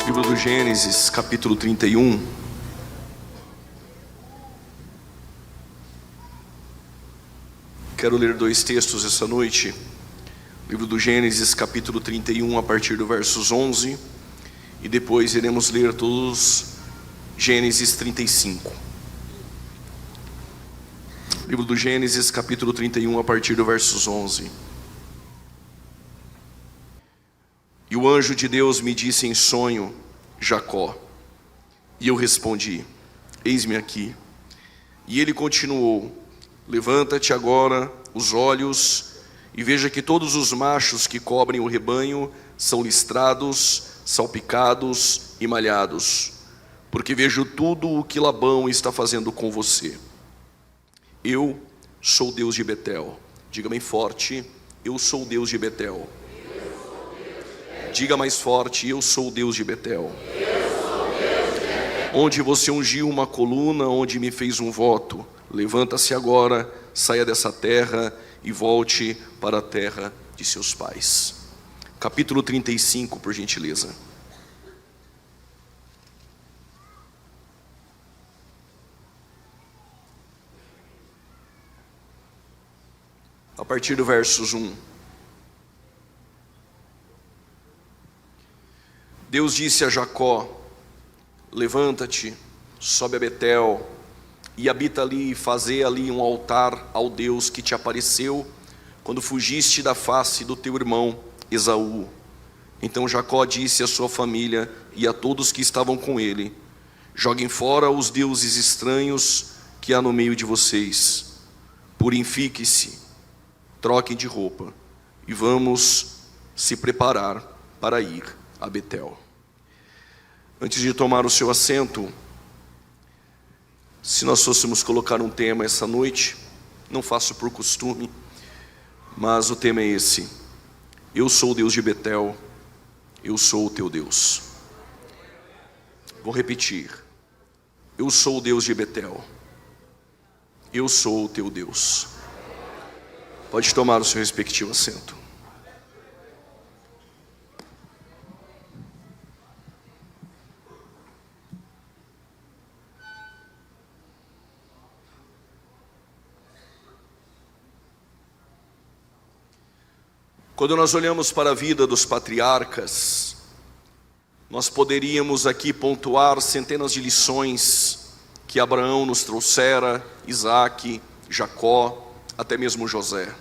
Livro do Gênesis, capítulo 31. Quero ler dois textos essa noite. Livro do Gênesis, capítulo 31, a partir do versos 11. E depois iremos ler todos Gênesis 35. Livro do Gênesis, capítulo 31, a partir do versos 11. E o anjo de Deus me disse em sonho: Jacó. E eu respondi: eis-me aqui. E ele continuou: levanta-te agora os olhos e veja que todos os machos que cobrem o rebanho são listrados, salpicados e malhados, porque vejo tudo o que Labão está fazendo com você. Eu sou Deus de Betel. Diga bem forte: eu sou Deus de Betel. Diga mais forte: eu sou o Deus de Betel. Onde você ungiu uma coluna, onde me fez um voto. Levanta-se agora, saia dessa terra e volte para a terra de seus pais. Capítulo 35, por gentileza. A partir do versos 1. Deus disse a Jacó: levanta-te, sobe a Betel, e habita ali, e faze ali um altar ao Deus que te apareceu, quando fugiste da face do teu irmão Esaú. Então Jacó disse à sua família e a todos que estavam com ele: joguem fora os deuses estranhos que há no meio de vocês, purifiquem-se, troquem de roupa, e vamos se preparar para ir a Betel. Antes de tomar o seu assento, se nós fôssemos colocar um tema essa noite, não faço por costume, mas o tema é esse: eu sou o Deus de Betel, eu sou o teu Deus. Vou repetir: eu sou o Deus de Betel, eu sou o teu Deus. Pode tomar o seu respectivo assento. Quando nós olhamos para a vida dos patriarcas, nós poderíamos aqui pontuar centenas de lições que Abraão nos trouxera, Isaac, Jacó, até mesmo José.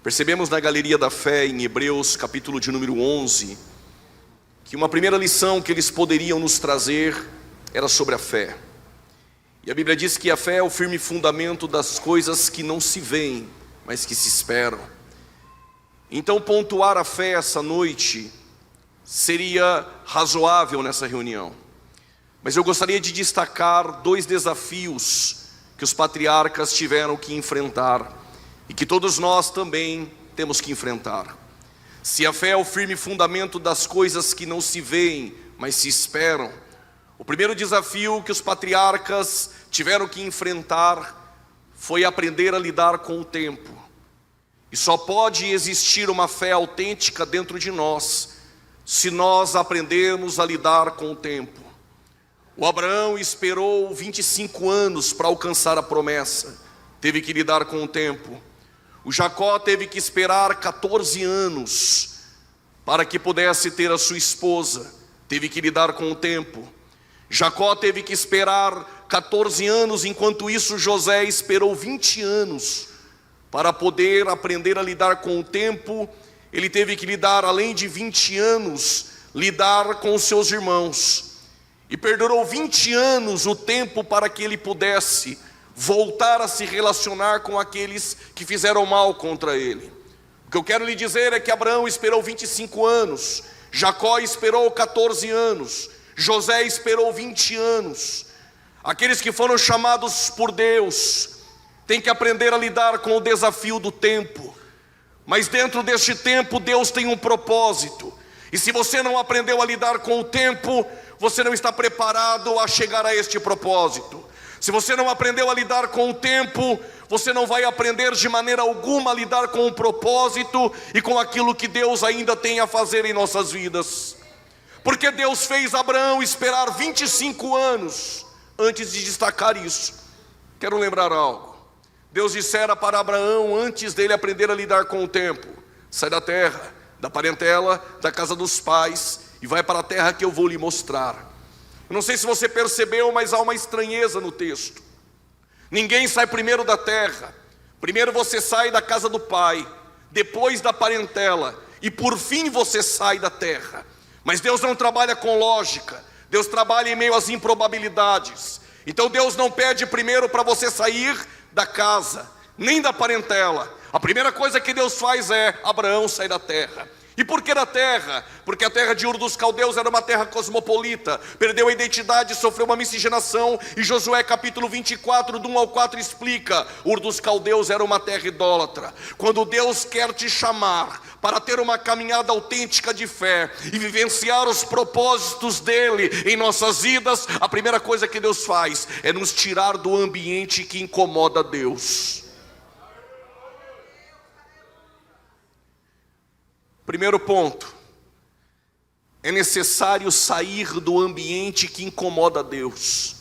Percebemos na galeria da fé, em Hebreus, capítulo de número 11, que uma primeira lição que eles poderiam nos trazer era sobre a fé. E a Bíblia diz que a fé é o firme fundamento das coisas que não se veem, mas que se esperam. Então pontuar a fé essa noite seria razoável nessa reunião. Mas eu gostaria de destacar dois desafios que os patriarcas tiveram que enfrentar e que todos nós também temos que enfrentar. Se a fé é o firme fundamento das coisas que não se veem, mas se esperam, o primeiro desafio que os patriarcas tiveram que enfrentar foi aprender a lidar com o tempo. E só pode existir uma fé autêntica dentro de nós se nós aprendermos a lidar com o tempo. O Abraão esperou 25 anos para alcançar a promessa, teve que lidar com o tempo. O Jacó teve que esperar 14 anos para que pudesse ter a sua esposa, teve que lidar com o tempo. Jacó teve que esperar 14 anos, enquanto isso José esperou 20 anos para poder aprender a lidar com o tempo. Ele teve que lidar, além de 20 anos, lidar com os seus irmãos. E perdurou 20 anos o tempo para que ele pudesse voltar a se relacionar com aqueles que fizeram mal contra ele. O que eu quero lhe dizer é que Abraão esperou 25 anos, Jacó esperou 14 anos, José esperou 20 anos. Aqueles que foram chamados por Deus têm que aprender a lidar com o desafio do tempo. Mas dentro deste tempo Deus tem um propósito. E se você não aprendeu a lidar com o tempo, você não está preparado a chegar a este propósito. Se você não aprendeu a lidar com o tempo, você não vai aprender de maneira alguma a lidar com o propósito e com aquilo que Deus ainda tem a fazer em nossas vidas. Porque Deus fez Abraão esperar 25 anos antes de destacar isso. Quero lembrar algo. Deus dissera para Abraão, antes dele aprender a lidar com o tempo: sai da terra, da parentela, da casa dos pais, e vai para a terra que eu vou lhe mostrar. Eu não sei se você percebeu, mas há uma estranheza no texto. Ninguém sai primeiro da terra. Primeiro você sai da casa do pai, depois da parentela, e por fim você sai da terra. Mas Deus não trabalha com lógica. Deus trabalha em meio às improbabilidades. Então Deus não pede primeiro para você sair da casa, nem da parentela. A primeira coisa que Deus faz é: Abraão, sai da terra. E por que da terra? Porque a terra de Ur dos Caldeus era uma terra cosmopolita, perdeu a identidade, sofreu uma miscigenação. E Josué capítulo 24, do 1 ao 4 explica: Ur dos Caldeus era uma terra idólatra. Quando Deus quer te chamar para ter uma caminhada autêntica de fé e vivenciar os propósitos dele em nossas vidas, a primeira coisa que Deus faz é nos tirar do ambiente que incomoda Deus. Primeiro ponto: é necessário sair do ambiente que incomoda Deus.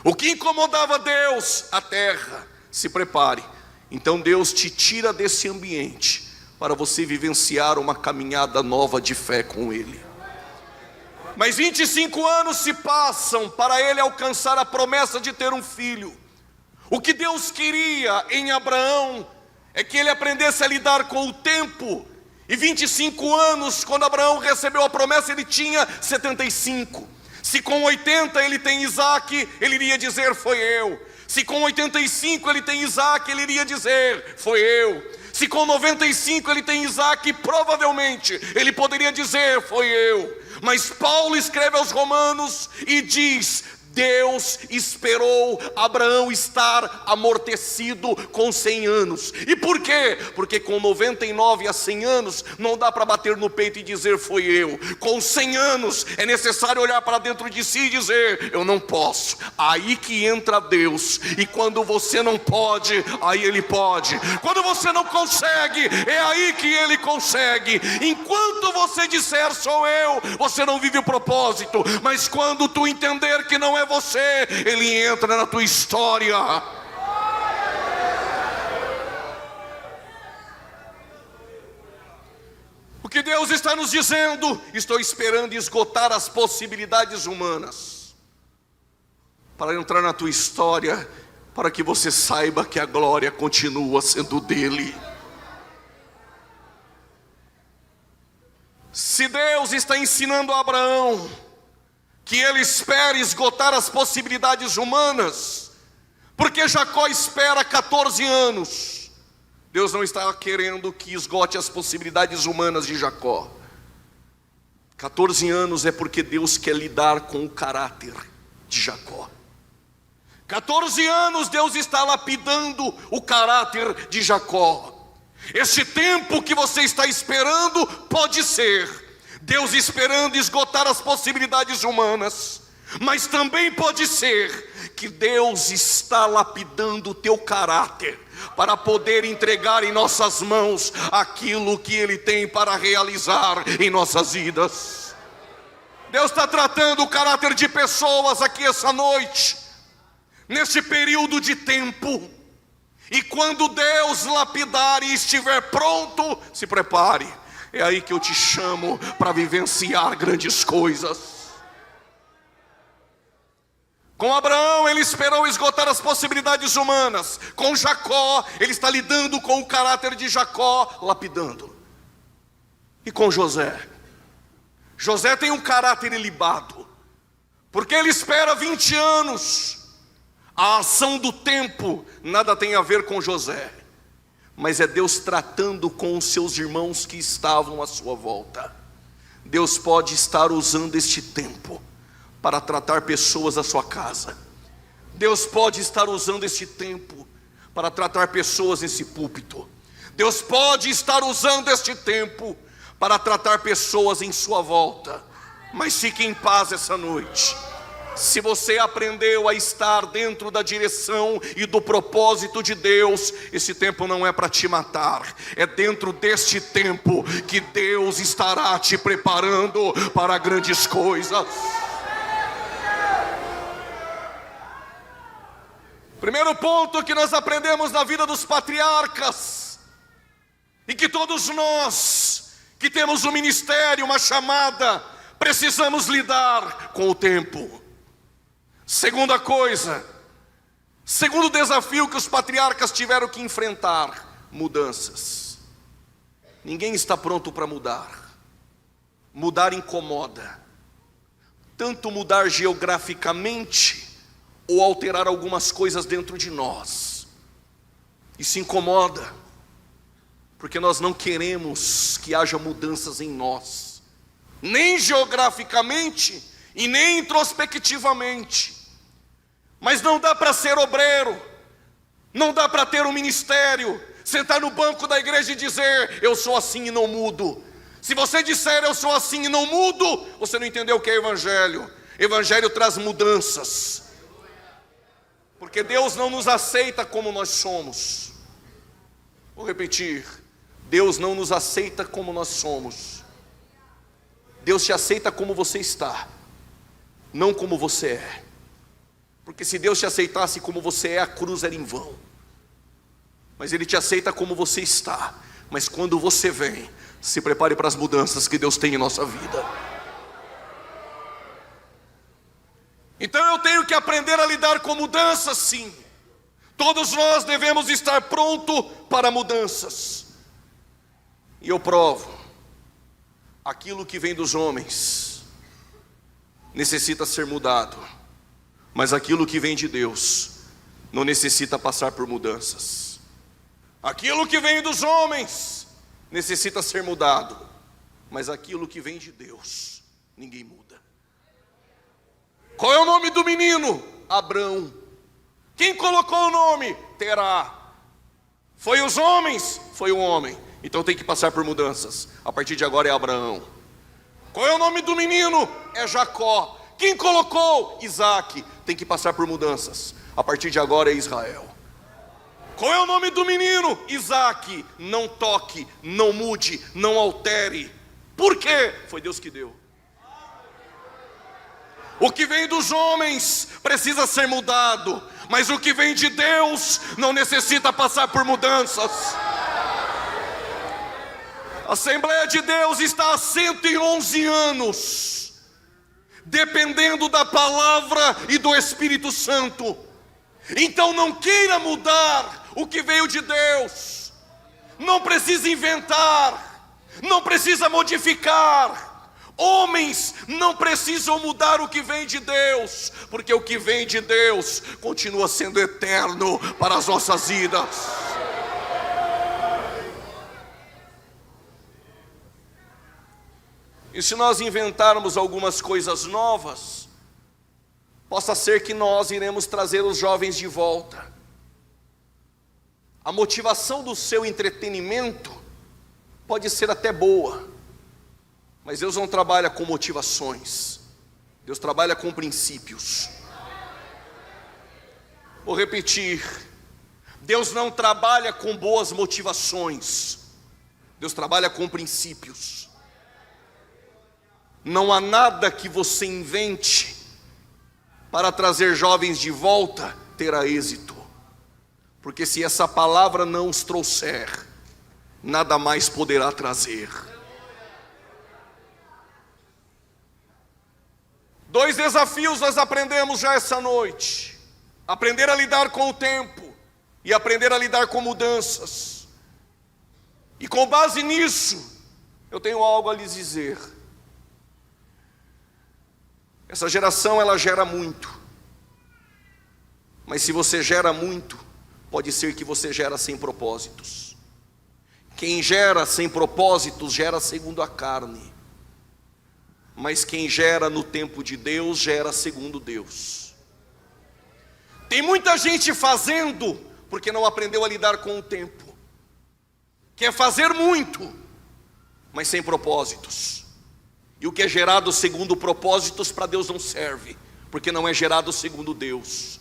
O que incomodava Deus? A terra. Se prepare. Então Deus te tira desse ambiente para você vivenciar uma caminhada nova de fé com Ele. Mas 25 anos se passam para ele alcançar a promessa de ter um filho. O que Deus queria em Abraão é que ele aprendesse a lidar com o tempo. E 25 anos, quando Abraão recebeu a promessa, ele tinha 75. Se com 80 ele tem Isaque, ele iria dizer: foi eu. Se com 85 ele tem Isaque, ele iria dizer: foi eu. Se com 95 ele tem Isaque, provavelmente ele poderia dizer: foi eu. Mas Paulo escreve aos Romanos e diz: Deus esperou Abraão estar amortecido com 100 anos. E por quê? Porque com 99 a 100 anos não dá para bater no peito e dizer: foi eu. Com 100 anos é necessário olhar para dentro de si e dizer: eu não posso. Aí que entra Deus. E quando você não pode, aí Ele pode. Quando você não consegue, é aí que Ele consegue. Enquanto você disser: sou eu, você não vive o propósito. Mas quando tu entender que não é você, Ele entra na tua história. O que Deus está nos dizendo? Estou esperando esgotar as possibilidades humanas para entrar na tua história, para que você saiba que a glória continua sendo dele. Se Deus está ensinando a Abraão que ele espera esgotar as possibilidades humanas, porque Jacó espera 14 anos. Deus não está querendo que esgote as possibilidades humanas de Jacó. 14 anos é porque Deus quer lidar com o caráter de Jacó. 14 anos Deus está lapidando o caráter de Jacó. Esse tempo que você está esperando pode ser Deus esperando esgotar as possibilidades humanas, mas também pode ser que Deus está lapidando o teu caráter para poder entregar em nossas mãos aquilo que Ele tem para realizar em nossas vidas. Deus está tratando o caráter de pessoas aqui essa noite, nesse período de tempo. E quando Deus lapidar e estiver pronto, se prepare. É aí que eu te chamo para vivenciar grandes coisas. Com Abraão ele esperou esgotar as possibilidades humanas. Com Jacó ele está lidando com o caráter de Jacó, lapidando. E com José? José tem um caráter ilibado, porque ele espera 20 anos. A ação do tempo nada tem a ver com José, mas é Deus tratando com os seus irmãos que estavam à sua volta. Deus pode estar usando este tempo para tratar pessoas da sua casa. Deus pode estar usando este tempo para tratar pessoas nesse púlpito. Deus pode estar usando este tempo para tratar pessoas em sua volta. Mas fique em paz essa noite. Se você aprendeu a estar dentro da direção e do propósito de Deus, esse tempo não é para te matar. É dentro deste tempo que Deus estará te preparando para grandes coisas. Primeiro ponto que nós aprendemos na vida dos patriarcas, e que todos nós que temos um ministério, uma chamada, precisamos lidar com o tempo. Segunda coisa, segundo desafio que os patriarcas tiveram que enfrentar: mudanças. Ninguém está pronto para mudar. Mudar incomoda. Tanto mudar geograficamente, ou alterar algumas coisas dentro de nós. Isso incomoda, porque nós não queremos que haja mudanças em nós, nem geograficamente e nem introspectivamente. Mas não dá para ser obreiro, não dá para ter um ministério, sentar no banco da igreja e dizer: eu sou assim e não mudo. Se você disser eu sou assim e não mudo, você não entendeu o que é evangelho. Evangelho traz mudanças. Porque Deus não nos aceita como nós somos. Vou repetir: Deus não nos aceita como nós somos. Deus te aceita como você está, não como você é. Porque se Deus te aceitasse como você é, a cruz era em vão. Mas Ele te aceita como você está. Mas quando você vem, se prepare para as mudanças que Deus tem em nossa vida. Então eu tenho que aprender a lidar com mudanças, sim. Todos nós devemos estar prontos para mudanças. E eu provo: aquilo que vem dos homens necessita ser mudado, mas aquilo que vem de Deus não necessita passar por mudanças. Aquilo que vem dos homens necessita ser mudado, mas aquilo que vem de Deus, ninguém muda. Qual é o nome do menino? Abrão. Quem colocou o nome? Terá. Foi os homens? Foi o homem. Então tem que passar por mudanças. A partir de agora é Abraão. Qual é o nome do menino? É Jacó. Quem colocou? Isaac. Tem que passar por mudanças. A partir de agora é Israel. Qual é o nome do menino? Isaac. Não toque, não mude, não altere. Por quê? Foi Deus que deu. O que vem dos homens precisa ser mudado, mas o que vem de Deus não necessita passar por mudanças. A Assembleia de Deus está há 111 anos, dependendo da palavra e do Espírito Santo. Então não queira mudar o que veio de Deus. Não precisa inventar, não precisa modificar. Homens não precisam mudar o que vem de Deus, porque o que vem de Deus continua sendo eterno para as nossas vidas. E se nós inventarmos algumas coisas novas, possa ser que nós iremos trazer os jovens de volta. A motivação do seu entretenimento pode ser até boa, mas Deus não trabalha com motivações, Deus trabalha com princípios. Vou repetir: Deus não trabalha com boas motivações, Deus trabalha com princípios. Não há nada que você invente para trazer jovens de volta terá êxito, porque se essa palavra não os trouxer, nada mais poderá trazer. 2 desafios nós aprendemos já essa noite: aprender a lidar com o tempo e aprender a lidar com mudanças. E com base nisso, eu tenho algo a lhes dizer. Essa geração, ela gera muito, mas se você gera muito, pode ser que você gera sem propósitos. Quem gera sem propósitos gera segundo a carne, mas quem gera no tempo de Deus gera segundo Deus. Tem muita gente fazendo porque não aprendeu a lidar com o tempo. Quer fazer muito, mas sem propósitos. E o que é gerado segundo propósitos para Deus não serve, porque não é gerado segundo Deus.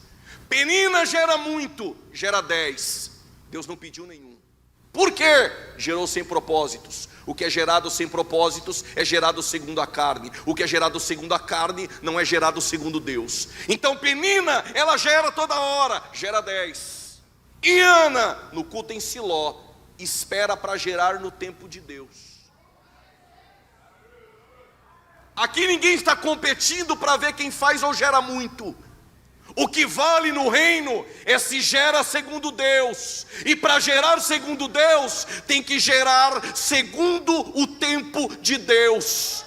Penina gera muito, gera 10. Deus não pediu nenhum. Por quê? Gerou sem propósitos. O que é gerado sem propósitos é gerado segundo a carne. O que é gerado segundo a carne não é gerado segundo Deus. Então Penina, ela gera toda hora, gera 10. E Ana, no culto em Siló, espera para gerar no tempo de Deus. Aqui ninguém está competindo para ver quem faz ou gera muito. O que vale no reino é se gera segundo Deus. E para gerar segundo Deus, tem que gerar segundo o tempo de Deus.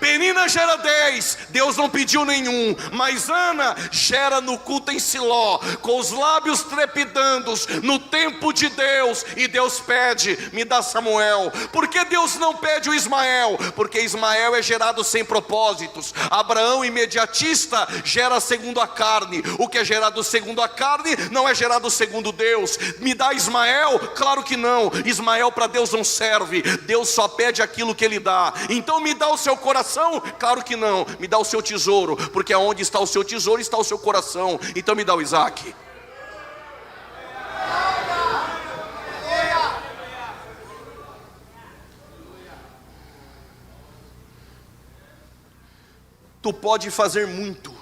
Penina gera 10, Deus não pediu nenhum. Mas Ana gera no culto em Siló, com os lábios trepidando, no tempo de Deus. E Deus pede, me dá Samuel. Por que Deus não pede o Ismael? Porque Ismael é gerado sem propósitos. Abraão, imediatista, gera segundo a carne. O que é gerado segundo a carne não é gerado segundo Deus. Me dá Ismael? Claro que não. Ismael para Deus não serve. Deus só pede aquilo que Ele dá. Então me dá o seu coração? Claro que não. Me dá o seu tesouro, porque aonde está o seu tesouro está o seu coração. Então me dá o Isaac. Tu pode fazer muito,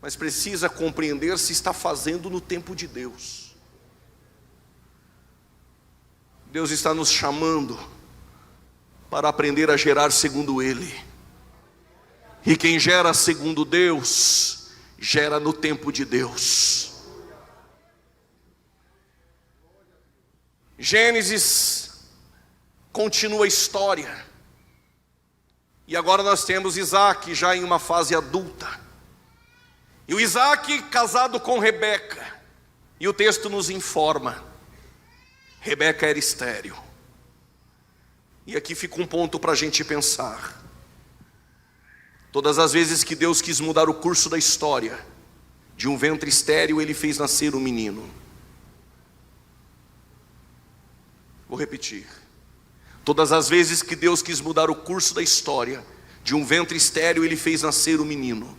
mas precisa compreender se está fazendo no tempo de Deus. Deus está nos chamando para aprender a gerar segundo Ele. E quem gera segundo Deus, gera no tempo de Deus. Gênesis continua a história. E agora nós temos Isaac já em uma fase adulta. E o Isaac casado com Rebeca. E o texto nos informa: Rebeca era estéril. E aqui fica um ponto para a gente pensar. Todas as vezes que Deus quis mudar o curso da história, de um ventre estéril Ele fez nascer um menino. Vou repetir. Todas as vezes que Deus quis mudar o curso da história, de um ventre estéril Ele fez nascer um menino.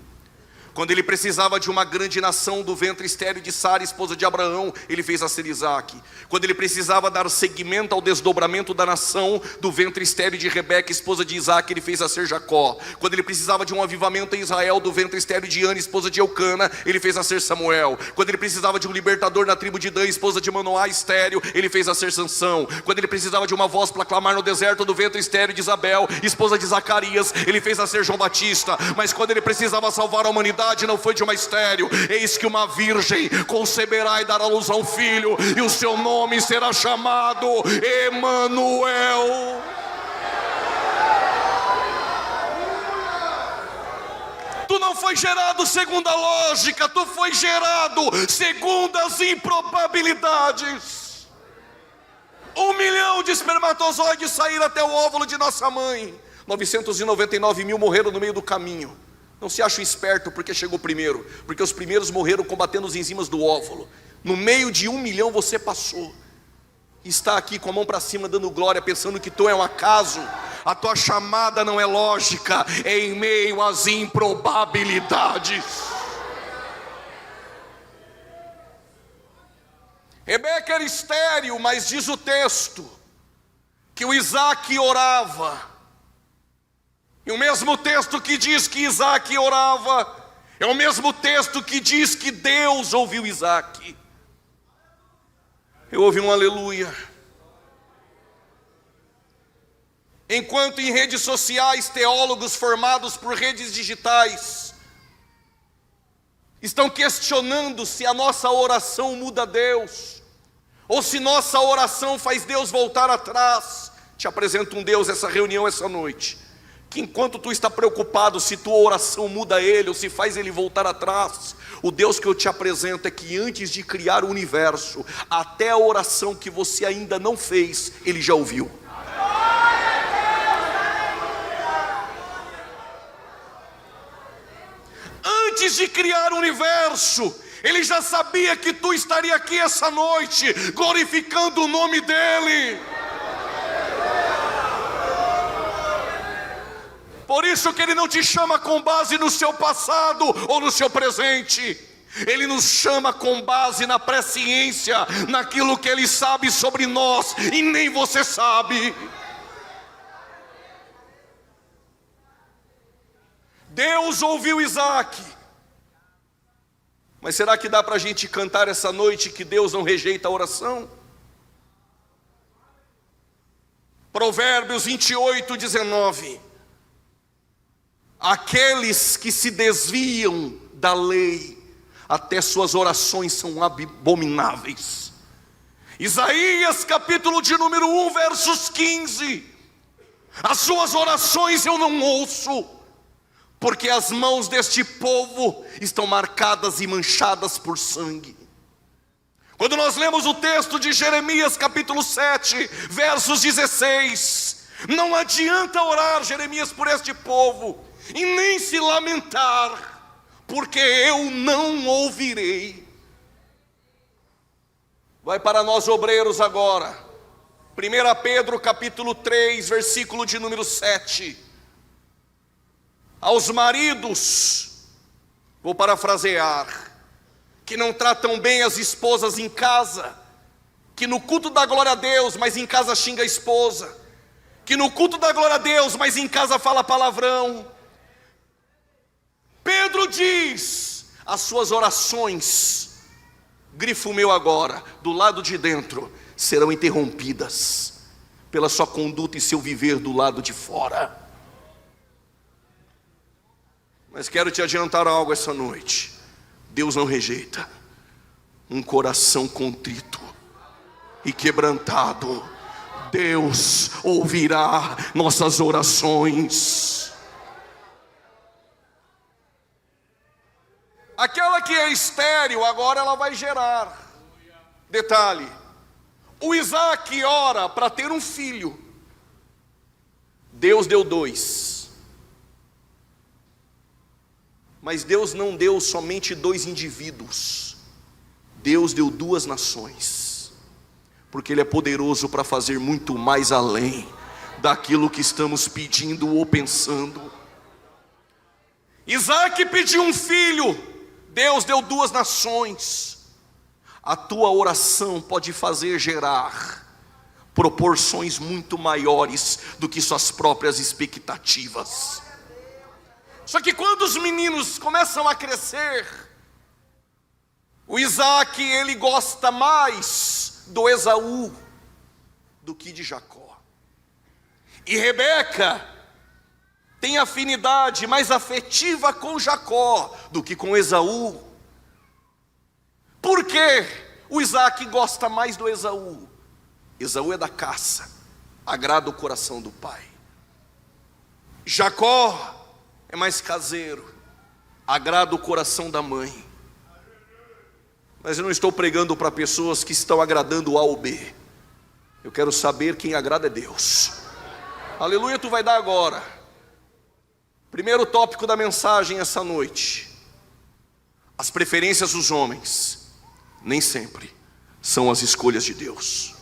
Quando Ele precisava de uma grande nação do ventre estéril de Sara, esposa de Abraão, Ele fez nascer Isaac. Quando Ele precisava dar seguimento ao desdobramento da nação do ventre estéril de Rebeca, esposa de Isaac, Ele fez nascer Jacó. Quando Ele precisava de um avivamento em Israel do ventre estéril de Ana, esposa de Eucana, Ele fez nascer Samuel. Quando Ele precisava de um libertador na tribo de Dan, esposa de Manoá, estéril, Ele fez nascer Sansão. Quando Ele precisava de uma voz para clamar no deserto do ventre estéril de Isabel, esposa de Zacarias, Ele fez nascer João Batista. Mas quando Ele precisava salvar a humanidade, não foi de uma estéril. Eis que uma virgem conceberá e dará à luz a um filho, e o seu nome será chamado Emanuel. Tu não foi gerado segundo a lógica, tu foi gerado segundo as improbabilidades. 1 milhão de espermatozoides saíram até o óvulo de nossa mãe. 999 mil morreram no meio do caminho. Não se acha esperto porque chegou primeiro, porque os primeiros morreram combatendo as enzimas do óvulo. No meio de 1 milhão você passou. Está aqui com a mão para cima dando glória, pensando que tu é um acaso. A tua chamada não é lógica, é em meio às improbabilidades. Rebeca era estéril, mas diz o texto que o Isaac orava. E o mesmo texto que diz que Isaac orava, é o mesmo texto que diz que Deus ouviu Isaac. Eu ouvi um aleluia. Enquanto em redes sociais, teólogos formados por redes digitais estão questionando se a nossa oração muda Deus, ou se nossa oração faz Deus voltar atrás. Te apresento um Deus essa reunião essa noite, que enquanto tu está preocupado se tua oração muda Ele ou se faz Ele voltar atrás, o Deus que eu te apresento é que antes de criar o universo, até a oração que você ainda não fez, Ele já ouviu. Antes de criar o universo, Ele já sabia que tu estaria aqui essa noite, glorificando o nome dEle. Por isso que Ele não te chama com base no seu passado ou no seu presente. Ele nos chama com base na presciência, naquilo que Ele sabe sobre nós e nem você sabe. Deus ouviu Isaac. Mas será que dá para a gente cantar essa noite que Deus não rejeita a oração? Provérbios 28:19. Aqueles que se desviam da lei, até suas orações são abomináveis. Isaías capítulo de número 1, versos 15. As suas orações eu não ouço, porque as mãos deste povo estão marcadas e manchadas por sangue. Quando nós lemos o texto de Jeremias capítulo 7, versos 16, não adianta orar, Jeremias, por este povo, e nem se lamentar, porque eu não ouvirei. Vai para nós obreiros agora, 1 Pedro capítulo 3, versículo de número 7. Aos maridos, vou parafrasear, que não tratam bem as esposas em casa, que no culto dá glória a Deus, mas em casa xinga a esposa, que no culto dá glória a Deus, mas em casa fala palavrão. Pedro diz, as suas orações, grifo meu agora, do lado de dentro, serão interrompidas pela sua conduta e seu viver do lado de fora. Mas quero te adiantar algo essa noite. Deus não rejeita um coração contrito e quebrantado. Deus ouvirá nossas orações. Aquela que é estéril, agora ela vai gerar. Detalhe, o Isaac ora para ter um filho. Deus deu 2. Mas Deus não deu somente 2 indivíduos. Deus deu 2 nações. Porque Ele é poderoso para fazer muito mais além daquilo que estamos pedindo ou pensando. Isaac pediu um filho. Deus deu 2 nações. A tua oração pode fazer gerar proporções muito maiores do que suas próprias expectativas. Só que quando os meninos começam a crescer, o Isaac, ele gosta mais do Esaú do que de Jacó. E Rebeca tem afinidade mais afetiva com Jacó do que com Esaú. Por que o Isaac gosta mais do Esaú? Esaú é da caça, agrada o coração do pai. Jacó é mais caseiro, agrada o coração da mãe. Mas eu não estou pregando para pessoas que estão agradando o A ou B. Eu quero saber quem agrada é Deus. Aleluia, tu vai dar agora. Primeiro tópico da mensagem essa noite. As preferências dos homens nem sempre são as escolhas de Deus.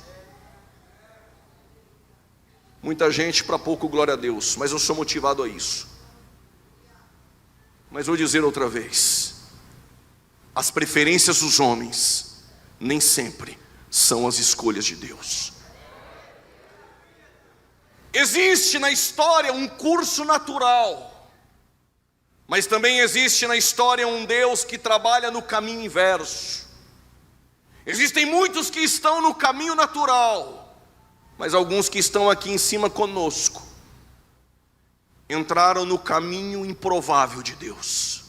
Muita gente para pouco, glória a Deus, mas eu sou motivado a isso. Mas vou dizer outra vez, as preferências dos homens nem sempre são as escolhas de Deus. Existe na história um curso natural, mas também existe na história um Deus que trabalha no caminho inverso. Existem muitos que estão no caminho natural, mas alguns que estão aqui em cima conosco entraram no caminho improvável de Deus.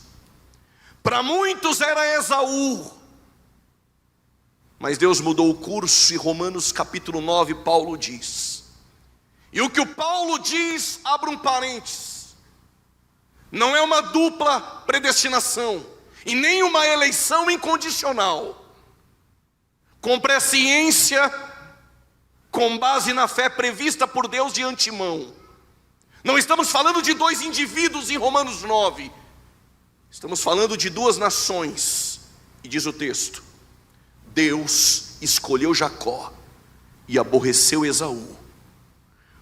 Para muitos era Esaú, mas Deus mudou o curso, e Romanos capítulo 9, Paulo diz, e o que o Paulo diz, abre um parênteses, não é uma dupla predestinação, e nem uma eleição incondicional, com presciência, com base na fé prevista por Deus de antemão. Não estamos falando de 2 indivíduos em Romanos 9, estamos falando de 2 nações. E diz o texto, Deus escolheu Jacó e aborreceu Esaú.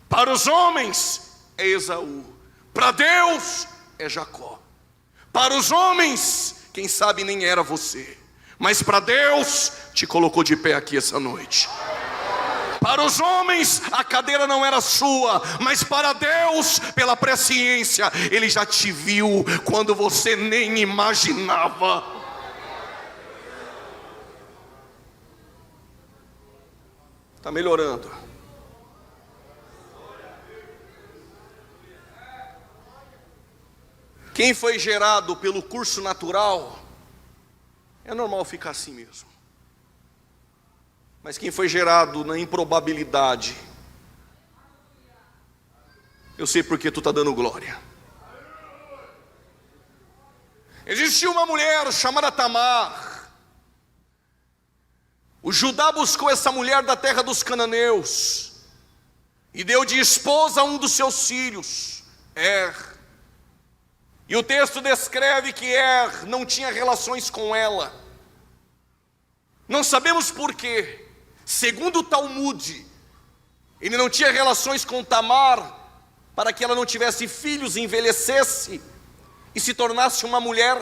Para os homens é Esaú, Para Deus é Jacó. Para os homens, quem sabe nem era você. Mas para Deus, te colocou de pé aqui essa noite. Para os homens, a cadeira não era sua, mas para Deus, pela presciência, Ele já te viu quando você nem imaginava. Está melhorando. Quem foi gerado pelo curso natural, é normal ficar assim mesmo. Mas quem foi gerado na improbabilidade, eu sei porque tu está dando glória. Existia uma mulher chamada Tamar. O Judá buscou essa mulher da terra dos cananeus e deu de esposa a um dos seus filhos, E o texto descreve que não tinha relações com ela. Não sabemos porquê. Segundo o Talmud, ele não tinha relações com Tamar para que ela não tivesse filhos, envelhecesse e se tornasse uma mulher,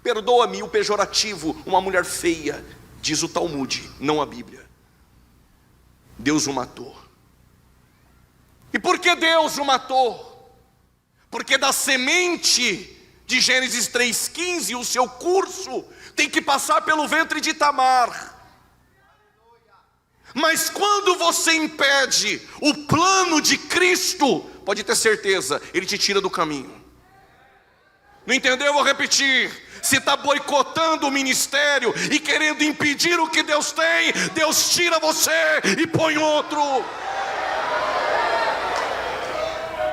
perdoa-me o pejorativo, uma mulher feia, diz o Talmud, não a Bíblia. Deus o matou. E por que Deus o matou? Porque da semente de Gênesis 3,15, o seu curso tem que passar pelo ventre de Tamar. Mas quando você impede o plano de Cristo, pode ter certeza, Ele te tira do caminho. Não entendeu? Eu vou repetir. Se está boicotando o ministério e querendo impedir o que Deus tem, Deus tira você e põe outro.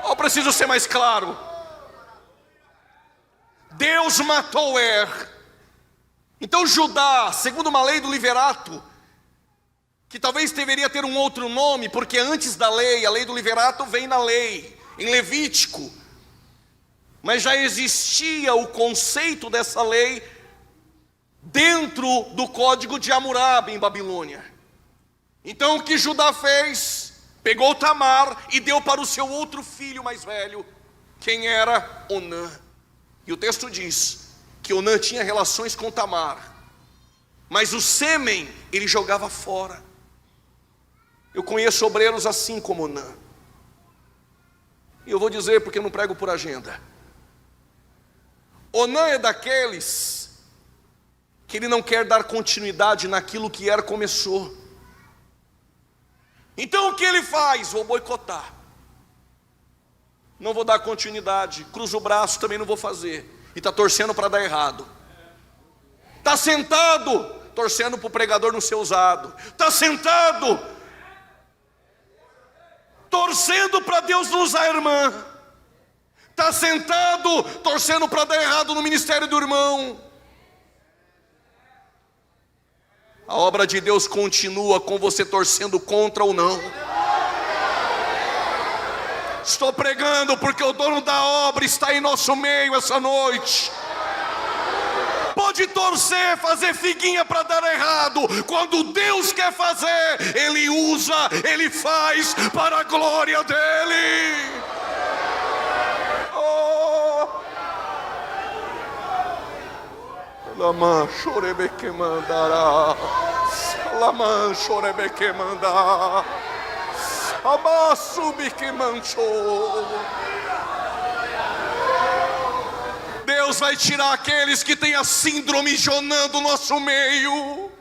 Eu preciso ser mais claro. Deus matou Então Judá, segundo uma lei do liverato, que talvez deveria ter um outro nome, porque antes da lei, a lei do liverato vem na lei, em Levítico. Mas já existia o conceito dessa lei dentro do código de Hammurabi em Babilônia. Então o que Judá fez? Pegou Tamar e deu para o seu outro filho mais velho. Quem era? Onã. E o texto diz que Onã tinha relações com Tamar, mas o sêmen ele jogava fora. Eu conheço obreiros assim como Onã. E eu vou dizer porque eu não prego por agenda. Onã é daqueles que ele não quer dar continuidade naquilo que começou. Então o que ele faz? Vou boicotar. Não vou dar continuidade. Cruzo o braço, também não vou fazer. E está torcendo para dar errado. Está sentado, torcendo para o pregador não ser usado. Está sentado, torcendo para Deus não usar a irmã. Está sentado, torcendo para dar errado no ministério do irmão. A obra de Deus continua com você torcendo contra ou não. Estou pregando porque o dono da obra está em nosso meio essa noite. Pode torcer, fazer figuinha para dar errado. Quando Deus quer fazer, Ele usa, Ele faz para a glória dEle. Laman chorebeque mandará, Laman chorebeque mandar, Abassubique manchou. Deus vai tirar aqueles que têm a síndrome Jonã do nosso meio.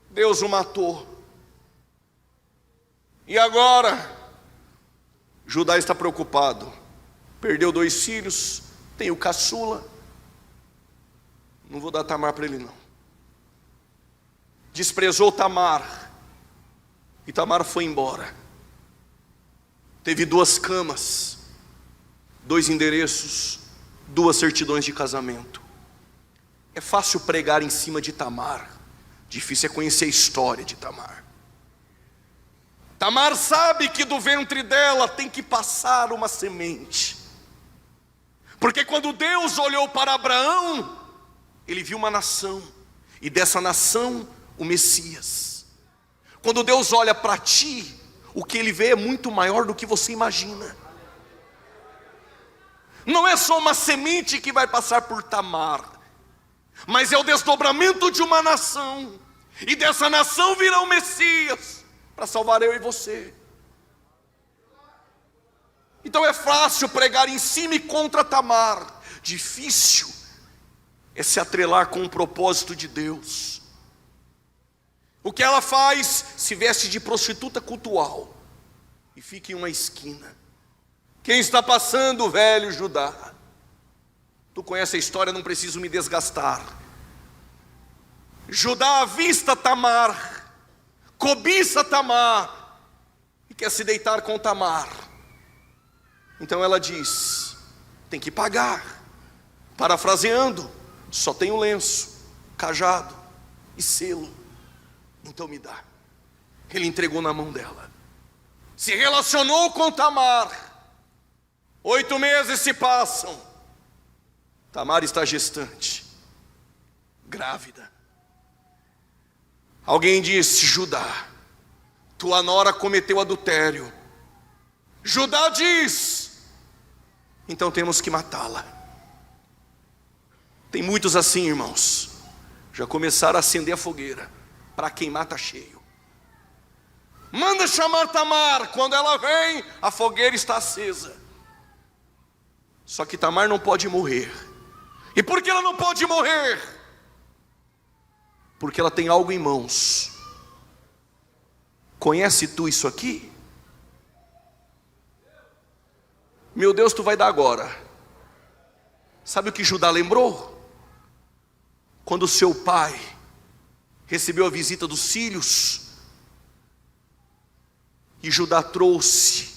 Deus o matou. E agora, Judá está preocupado. Perdeu 2 filhos. Tem o caçula. Não vou dar Tamar para ele não. Desprezou Tamar. E Tamar foi embora. Teve 2 camas, 2 endereços, 2 certidões de casamento. É fácil pregar em cima de Tamar. Difícil é conhecer a história de Tamar. Tamar sabe que do ventre dela tem que passar uma semente. Porque quando Deus olhou para Abraão, Ele viu uma nação, e dessa nação o Messias. Quando Deus olha para ti, o que Ele vê é muito maior do que você imagina. Não é só uma semente que vai passar por Tamar, mas é o desdobramento de uma nação, e dessa nação virá o Messias, para salvar eu e você. Então é fácil pregar em cima e contra Tamar, difícil é se atrelar com o propósito de Deus. O que ela faz? Se veste de prostituta cultual e fica em uma esquina. Quem está passando, velho Judá? Tu conhece a história, não preciso me desgastar. Judá avista Tamar, cobiça Tamar e quer se deitar com Tamar. Então ela diz: tem que pagar. Parafraseando, só tenho lenço, cajado e selo, então me dá. Ele entregou na mão dela, se relacionou com Tamar. 8 meses se passam, Tamar está gestante, grávida. Alguém disse: Judá, tua nora cometeu adultério. Judá diz: então temos que matá-la. Tem muitos assim, irmãos, já começaram a acender a fogueira, para queimar está cheio. Manda chamar Tamar, quando ela vem, a fogueira está acesa. Só que Tamar não pode morrer. E por que ela não pode morrer? Porque ela tem algo em mãos. Conhece tu isso aqui? Meu Deus, tu vai dar agora. Sabe o que Judá lembrou? Quando seu pai recebeu a visita dos sírios, e Judá trouxe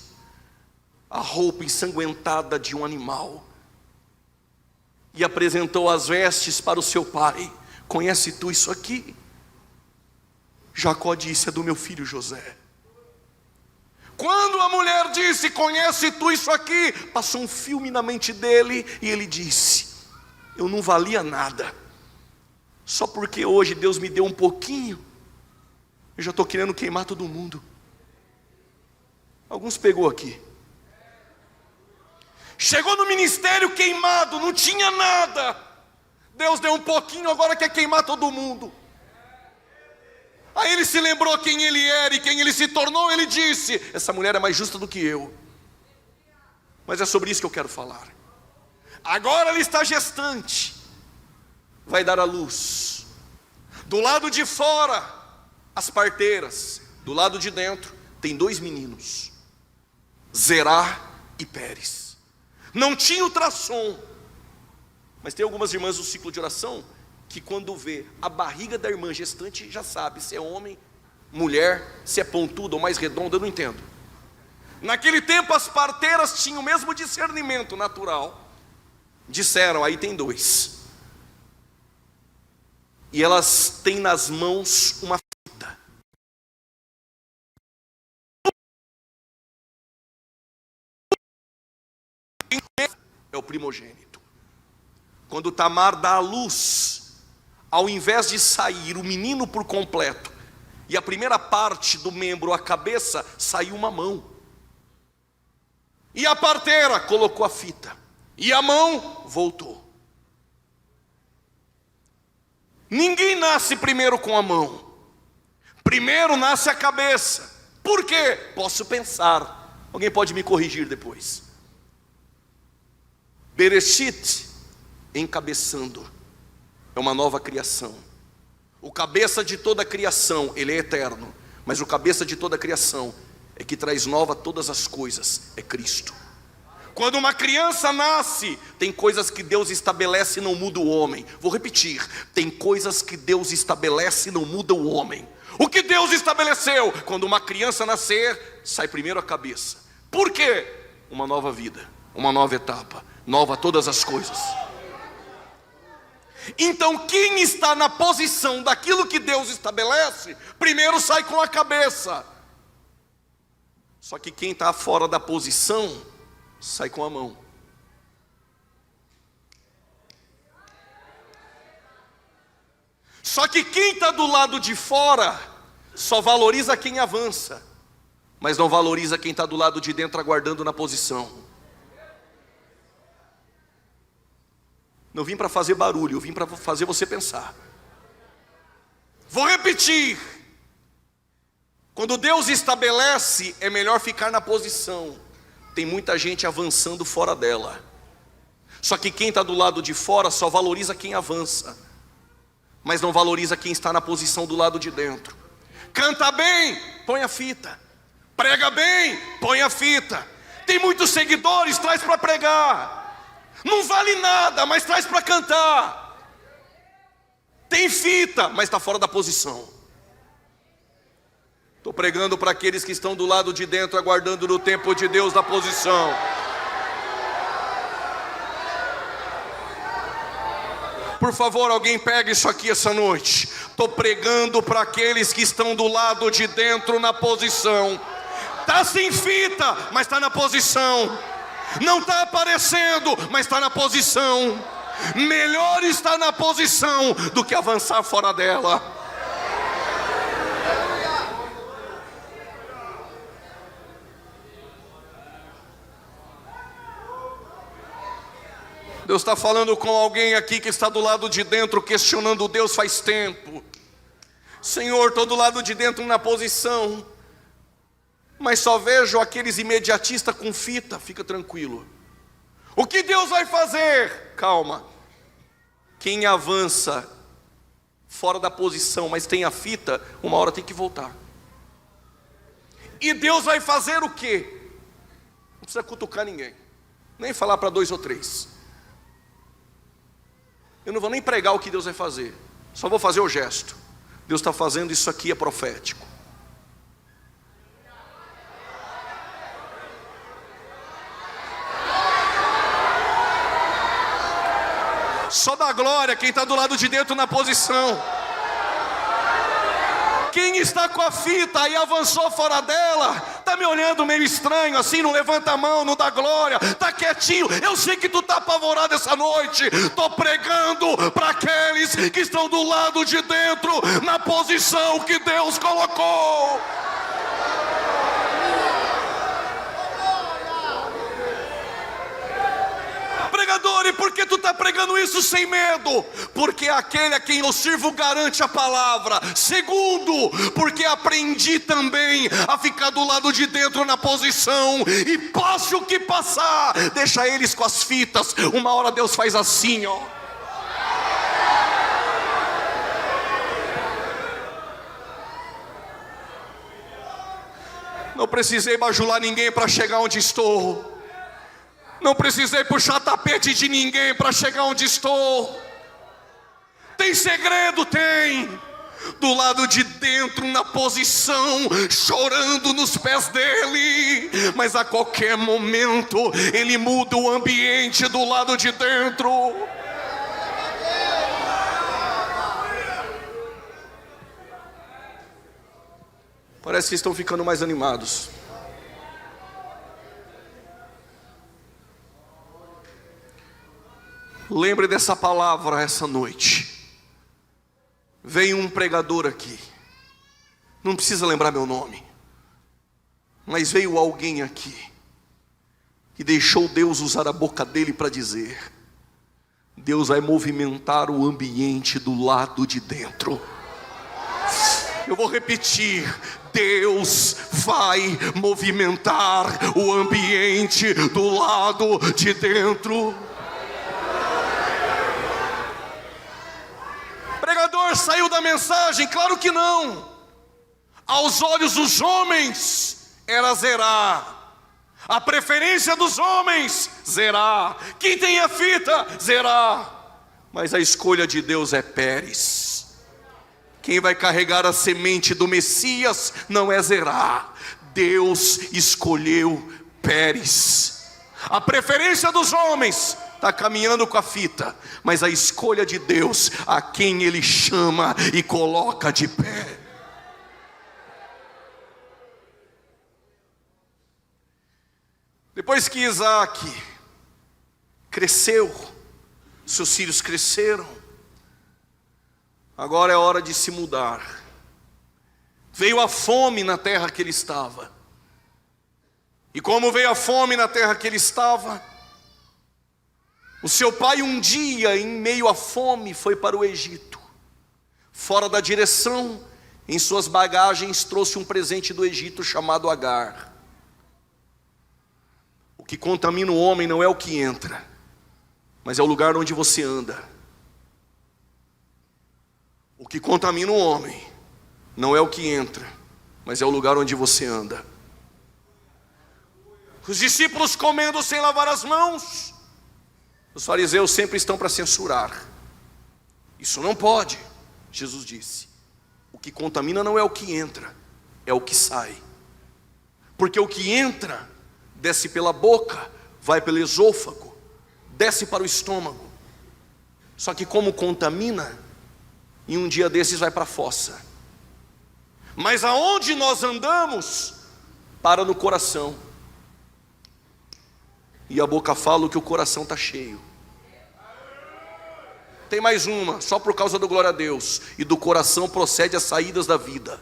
a roupa ensanguentada de um animal e apresentou as vestes para o seu pai. Conhece tu isso aqui? Jacó disse: é do meu filho José. Quando a mulher disse: conhece tu isso aqui? Passou um filme na mente dele e ele disse: eu não valia nada, só porque hoje Deus me deu um pouquinho, eu já estou querendo queimar todo mundo. Alguns pegou aqui. Chegou no ministério queimado, não tinha nada. Deus deu um pouquinho, agora quer queimar todo mundo. Aí ele se lembrou quem ele era e quem ele se tornou. Ele disse: essa mulher é mais justa do que eu. Mas é sobre isso que eu quero falar. Agora ela está gestante, vai dar à luz. Do lado de fora, as parteiras. Do lado de dentro, tem 2 meninos, Zerá e Pérez. Não tinha ultrassom, mas tem algumas irmãs do ciclo de oração que quando vê a barriga da irmã gestante já sabe se é homem, mulher, se é pontuda ou mais redonda, eu não entendo. Naquele tempo as parteiras tinham o mesmo discernimento natural. Disseram: aí tem 2. E elas têm nas mãos uma fita. É o primogênito. Quando Tamar dá à luz, ao invés de sair o menino por completo, e a primeira parte do membro, a cabeça, saiu uma mão. E a parteira colocou a fita, e a mão voltou. Ninguém nasce primeiro com a mão, primeiro nasce a cabeça. Por quê? Posso pensar, alguém pode me corrigir depois. Bereshit, encabeçando, é uma nova criação. O cabeça de toda a criação, ele é eterno, mas o cabeça de toda a criação é que traz nova todas as coisas, é Cristo. Quando uma criança nasce, tem coisas que Deus estabelece e não muda o homem. Vou repetir, tem coisas que Deus estabelece e não muda o homem. O que Deus estabeleceu? Quando uma criança nascer, sai primeiro a cabeça. Por quê? Uma nova vida, uma nova etapa, nova todas as coisas. Então quem está na posição daquilo que Deus estabelece, primeiro sai com a cabeça. Só que quem está fora da posição, sai com a mão. Só que quem está do lado de fora, só valoriza quem avança. mas não valoriza quem está do lado de dentro aguardando na posição. Não vim para fazer barulho, eu vim para fazer você pensar. Vou repetir. Quando Deus estabelece, é melhor ficar na posição. Tem muita gente avançando fora dela. Só que quem está do lado de fora só valoriza quem avança, mas não valoriza quem está na posição do lado de dentro. Canta bem, põe a fita. Prega bem, põe a fita. Tem muitos seguidores, traz para pregar. Não vale nada, mas traz para cantar. Tem fita, mas está fora da posição. Estou pregando para aqueles que estão do lado de dentro, aguardando no tempo de Deus na posição. Por favor, alguém pega isso aqui essa noite. Estou pregando para aqueles que estão do lado de dentro na posição. Está sem fita, mas está na posição. Não está aparecendo, mas está na posição. Melhor estar na posição do que avançar fora dela. Deus está falando com alguém aqui que está do lado de dentro, questionando Deus faz tempo. Senhor, estou do lado de dentro na posição, mas só vejo aqueles imediatistas com fita. Fica tranquilo. O que Deus vai fazer? Calma. Quem avança fora da posição, mas tem a fita, uma hora tem que voltar. E Deus vai fazer o quê? Não precisa cutucar ninguém, nem falar para 2 ou 3. Eu não vou nem pregar o que Deus vai fazer, só vou fazer o gesto. Deus está fazendo isso aqui, é profético. Só dá glória quem está do lado de dentro na posição. Quem está com a fita e avançou fora dela, está me olhando meio estranho assim, não levanta a mão, não dá glória, está quietinho. Eu sei que tu está apavorado essa noite. Estou pregando para aqueles que estão do lado de dentro, na posição que Deus colocou. Pregador, e por que tu está pregando isso sem medo? Porque aquele a quem eu sirvo garante a palavra. Segundo, porque aprendi também a ficar do lado de dentro na posição. E passe o que passar, deixa eles com as fitas. Uma hora Deus faz assim, ó. Não precisei bajular ninguém para chegar onde estou. Não precisei puxar tapete de ninguém para chegar onde estou. Tem segredo? Tem. Do lado de dentro, na posição, chorando nos pés dele. Mas a qualquer momento, ele muda o ambiente do lado de dentro. Parece que estão ficando mais animados. Lembre dessa palavra essa noite. Veio um pregador aqui. Não precisa lembrar meu nome. Mas veio alguém aqui que deixou Deus usar a boca dele para dizer: Deus vai movimentar o ambiente do lado de dentro. Eu vou repetir: Deus vai movimentar o ambiente do lado de dentro. Pregador, saiu da mensagem? Claro que não. Aos olhos dos homens era zerar. A preferência dos homens, zerar. Quem tem a fita, zerar. Mas a escolha de Deus é Pérez. Quem vai carregar a semente do Messias não é zerar. Deus escolheu Pérez. A preferência dos homens está caminhando com a fita, mas a escolha de Deus, a quem Ele chama e coloca de pé. Depois que Isaac cresceu, seus filhos cresceram, agora é hora de se mudar. Veio a fome na terra que ele estava. E como veio a fome na terra que ele estava, o seu pai um dia, em meio à fome, foi para o Egito. Fora da direção, em suas bagagens, trouxe um presente do Egito chamado Agar. O que contamina o homem não é o que entra, mas é o lugar onde você anda. O que contamina o homem não é o que entra, mas é o lugar onde você anda. Os discípulos comendo sem lavar as mãos. Os fariseus sempre estão para censurar. Isso não pode, Jesus disse. O que contamina não é o que entra, é o que sai. Porque o que entra, desce pela boca, vai pelo esôfago, desce para o estômago. Só que como contamina, em um dia desses vai para a fossa. Mas aonde nós andamos, para no coração. E a boca fala que o coração está cheio. Tem mais uma, só por causa do glória a Deus. E do coração procede as saídas da vida.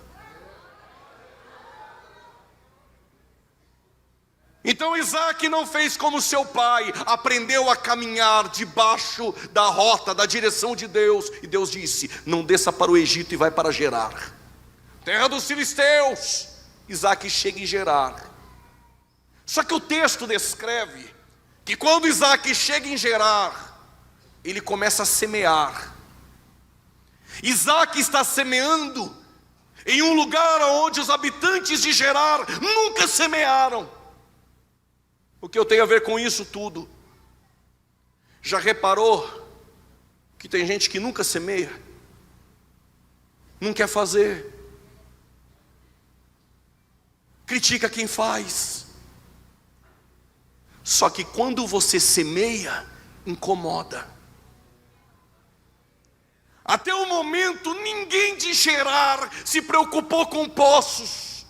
Então Isaac não fez como seu pai, aprendeu a caminhar debaixo da rota, da direção de Deus. E Deus disse, não desça para o Egito e vai para Gerar. Terra dos filisteus. Isaac chega em Gerar. Só que o texto descreve que quando Isaac chega em Gerar, ele começa a semear. Isaac está semeando em um lugar onde os habitantes de Gerar nunca semearam. O que eu tenho a ver com isso tudo? Já reparou que tem gente que nunca semeia? Não quer fazer. Critica quem faz. Só que quando você semeia, incomoda. Até o momento ninguém de Gerar se preocupou com poços.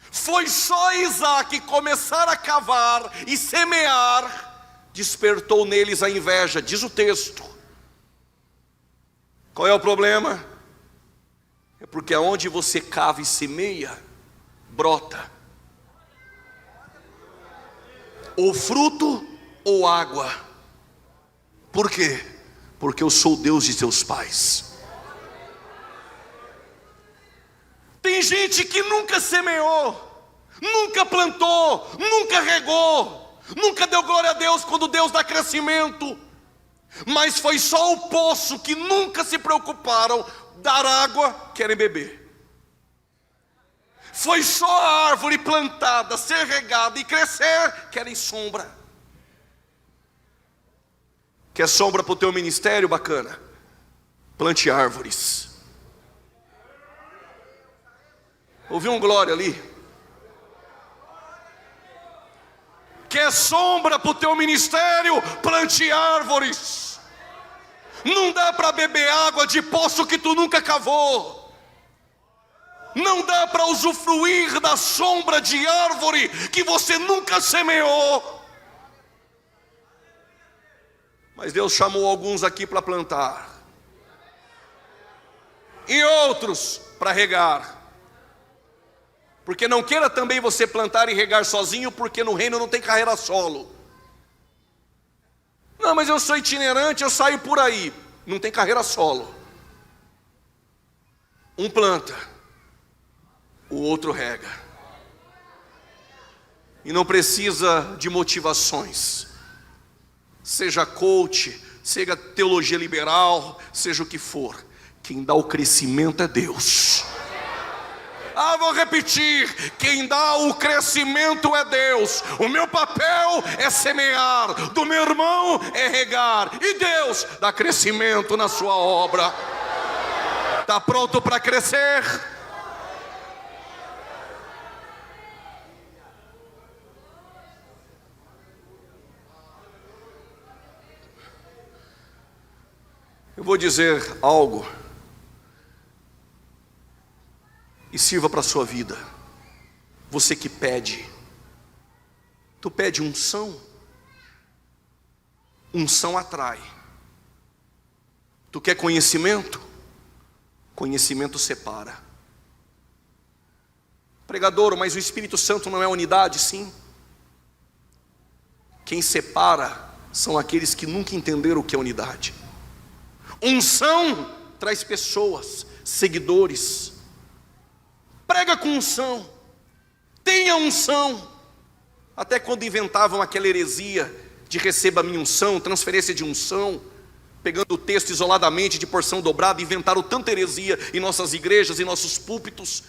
Foi só Isaac começar a cavar e semear, despertou neles a inveja, diz o texto. Qual é o problema? É porque aonde você cava e semeia, brota. Ou fruto ou água. Por quê? Porque eu sou o Deus de teus pais. Tem gente que nunca semeou, nunca plantou, nunca regou, nunca deu glória a Deus quando Deus dá crescimento. Mas foi só o poço que nunca se preocuparam, dar água, querem beber. Foi só a árvore plantada, ser regada e crescer, querem sombra. Quer sombra para o teu ministério? Bacana. Plante árvores. Ouviu um glória ali? Quer sombra para o teu ministério? Plante árvores. Não dá para beber água de poço que tu nunca cavou. Não dá para usufruir da sombra de árvore que você nunca semeou. Mas Deus chamou alguns aqui para plantar. E outros para regar. Porque não queira também você plantar e regar sozinho, porque no reino não tem carreira solo. Não, mas eu sou itinerante, eu saio por aí. Não tem carreira solo. Um planta, o outro rega. E não precisa de motivações. Seja coach, seja teologia liberal, seja o que for. Quem dá o crescimento é Deus. Vou repetir, quem dá o crescimento é Deus. O meu papel é semear, do meu irmão é regar. E Deus dá crescimento na sua obra. Está pronto para crescer? Eu vou dizer algo e sirva para a sua vida. Você que pede, tu pede unção? Unção atrai. Tu quer conhecimento? Conhecimento separa. Pregador, mas o Espírito Santo não é unidade? Sim. Quem separa são aqueles que nunca entenderam o que é unidade. Unção traz pessoas, seguidores. Prega com unção, tenha unção. Até quando inventavam aquela heresia de receba a minha unção, transferência de unção, pegando o texto isoladamente de porção dobrada, inventaram tanta heresia em nossas igrejas, em nossos púlpitos,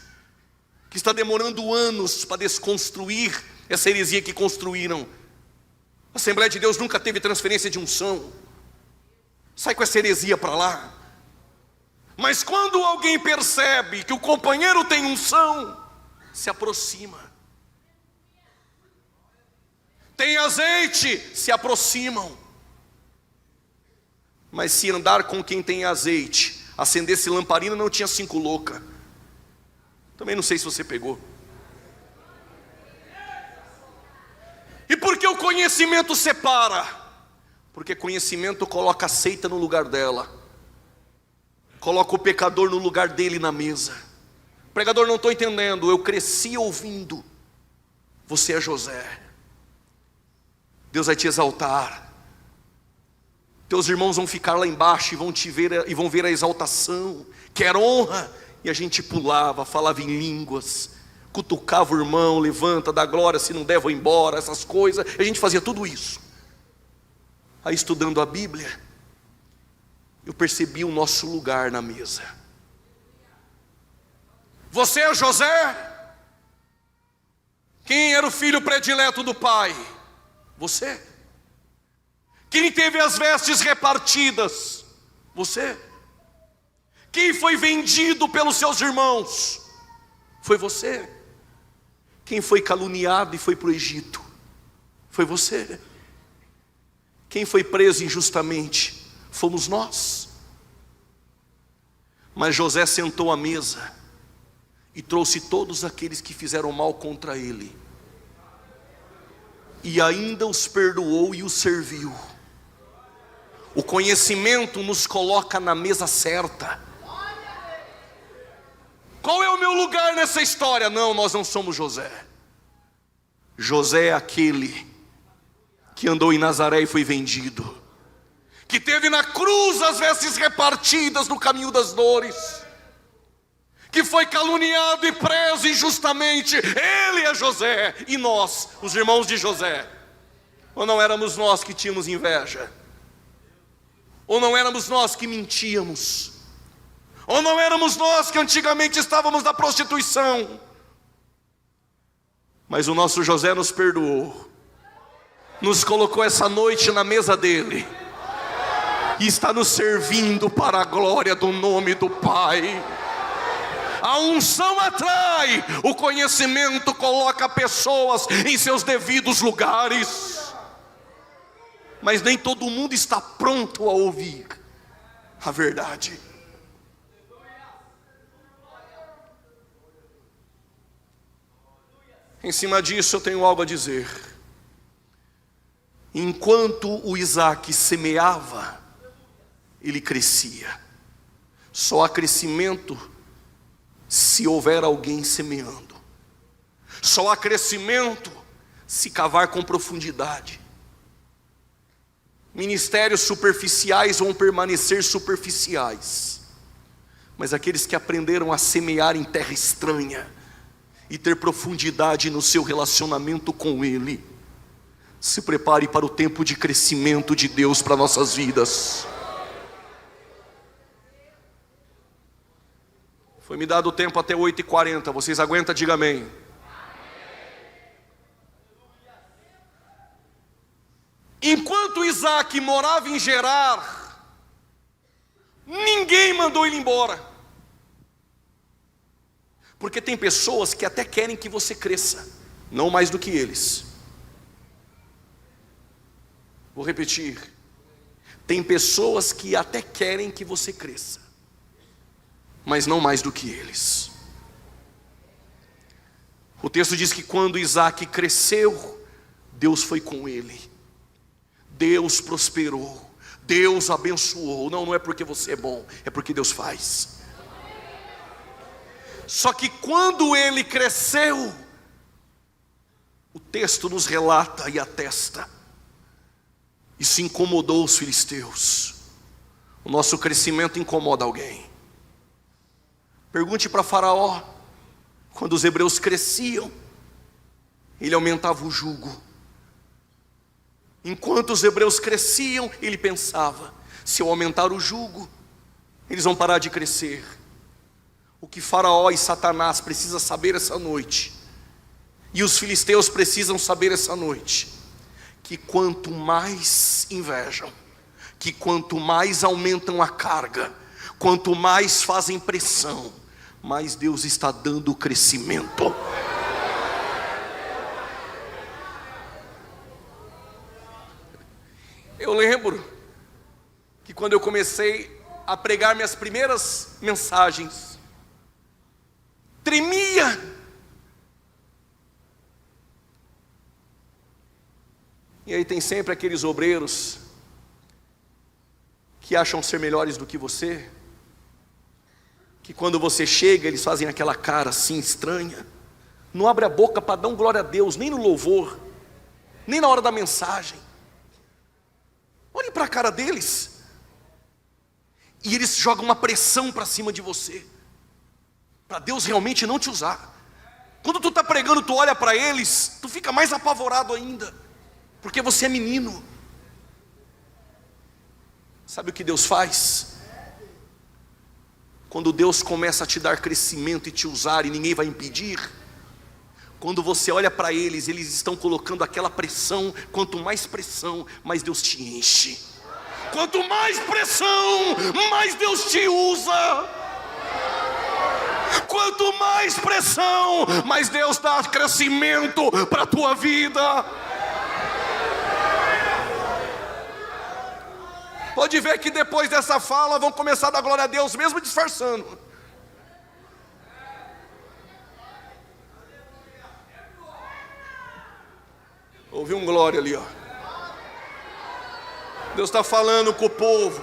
que está demorando anos para desconstruir essa heresia que construíram. A Assembleia de Deus nunca teve transferência de unção. Sai com essa heresia para lá. Mas quando alguém percebe que o companheiro tem unção, se aproxima. Tem azeite, se aproximam. Mas se andar com quem tem azeite, acendesse lamparina, não tinha 5 loucas. Também não sei se você pegou. E por que o conhecimento separa? Porque conhecimento coloca a seita no lugar dela, coloca o pecador no lugar dele na mesa. Pregador, não estou entendendo. Eu cresci ouvindo. Você é José. Deus vai te exaltar. Teus irmãos vão ficar lá embaixo e vão te ver, e vão ver a exaltação. Quer honra? E a gente pulava, falava em línguas, cutucava o irmão, levanta, dá glória, se não der vou embora, essas coisas. A gente fazia tudo isso. Aí estudando a Bíblia, eu percebi o nosso lugar na mesa. Você é José? Quem era o filho predileto do pai? Você. Quem teve as vestes repartidas? Você. Quem foi vendido pelos seus irmãos? Foi você. Quem foi caluniado e foi para o Egito? Foi você. Quem foi preso injustamente? Fomos nós. Mas José sentou à mesa e trouxe todos aqueles que fizeram mal contra ele, e ainda os perdoou e os serviu. O conhecimento nos coloca na mesa certa. Qual é o meu lugar nessa história? Não, nós não somos José. José é aquele que andou em Nazaré e foi vendido, que teve na cruz as vestes repartidas no caminho das dores, que foi caluniado e preso injustamente. Ele é José. E nós, os irmãos de José, ou não éramos nós que tínhamos inveja? Ou não éramos nós que mentíamos? Ou não éramos nós que antigamente estávamos na prostituição? Mas o nosso José nos perdoou, nos colocou essa noite na mesa dele, e está nos servindo para a glória do nome do Pai. A unção atrai, o conhecimento coloca pessoas em seus devidos lugares. Mas nem todo mundo está pronto a ouvir a verdade. Em cima disso eu tenho algo a dizer. Enquanto o Isaac semeava, ele crescia. Só há crescimento se houver alguém semeando. Só há crescimento se cavar com profundidade. Ministérios superficiais vão permanecer superficiais, mas aqueles que aprenderam a semear em terra estranha e ter profundidade no seu relacionamento com Ele, se prepare para o tempo de crescimento de Deus para nossas vidas. Foi me dado o tempo até 8h40, vocês aguentam? Diga amém. Enquanto Isaac morava em Gerar, ninguém mandou ele embora. Porque tem pessoas que até querem que você cresça, não mais do que eles. Vou repetir. Tem pessoas que até querem que você cresça, mas não mais do que eles. O texto diz que quando Isaac cresceu, Deus foi com ele. Deus prosperou, Deus abençoou. Não é porque você é bom, é porque Deus faz. Só que quando ele cresceu, o texto nos relata e atesta Isso incomodou os filisteus. O nosso crescimento incomoda alguém. Pergunte para Faraó. Quando os hebreus cresciam, ele aumentava o jugo. Enquanto os hebreus cresciam, ele pensava: se eu aumentar o jugo, eles vão parar de crescer. O que Faraó e Satanás precisam saber essa noite, e os filisteus precisam saber essa noite, que quanto mais invejam, que quanto mais aumentam a carga, quanto mais fazem pressão, mais Deus está dando crescimento. Eu lembro que quando eu comecei a pregar minhas primeiras mensagens, tremia. E aí tem sempre aqueles obreiros que acham ser melhores do que você, que quando você chega eles fazem aquela cara assim estranha, não abre a boca para dar um glória a Deus, nem no louvor, nem na hora da mensagem. Olhe para a cara deles, e eles jogam uma pressão para cima de você, para Deus realmente não te usar. Quando tu está pregando, tu olha para eles, tu fica mais apavorado ainda, porque você é menino. Sabe o que Deus faz? Quando Deus começa a te dar crescimento e te usar e ninguém vai impedir, quando você olha para eles, eles estão colocando aquela pressão. Quanto mais pressão, mais Deus te enche. Quanto mais pressão, mais Deus te usa. Quanto mais pressão, mais Deus dá crescimento para a tua vida. Pode ver que depois dessa fala vão começar a dar glória a Deus, mesmo disfarçando. Ouvi um glória ali, ó. Deus está falando com o povo.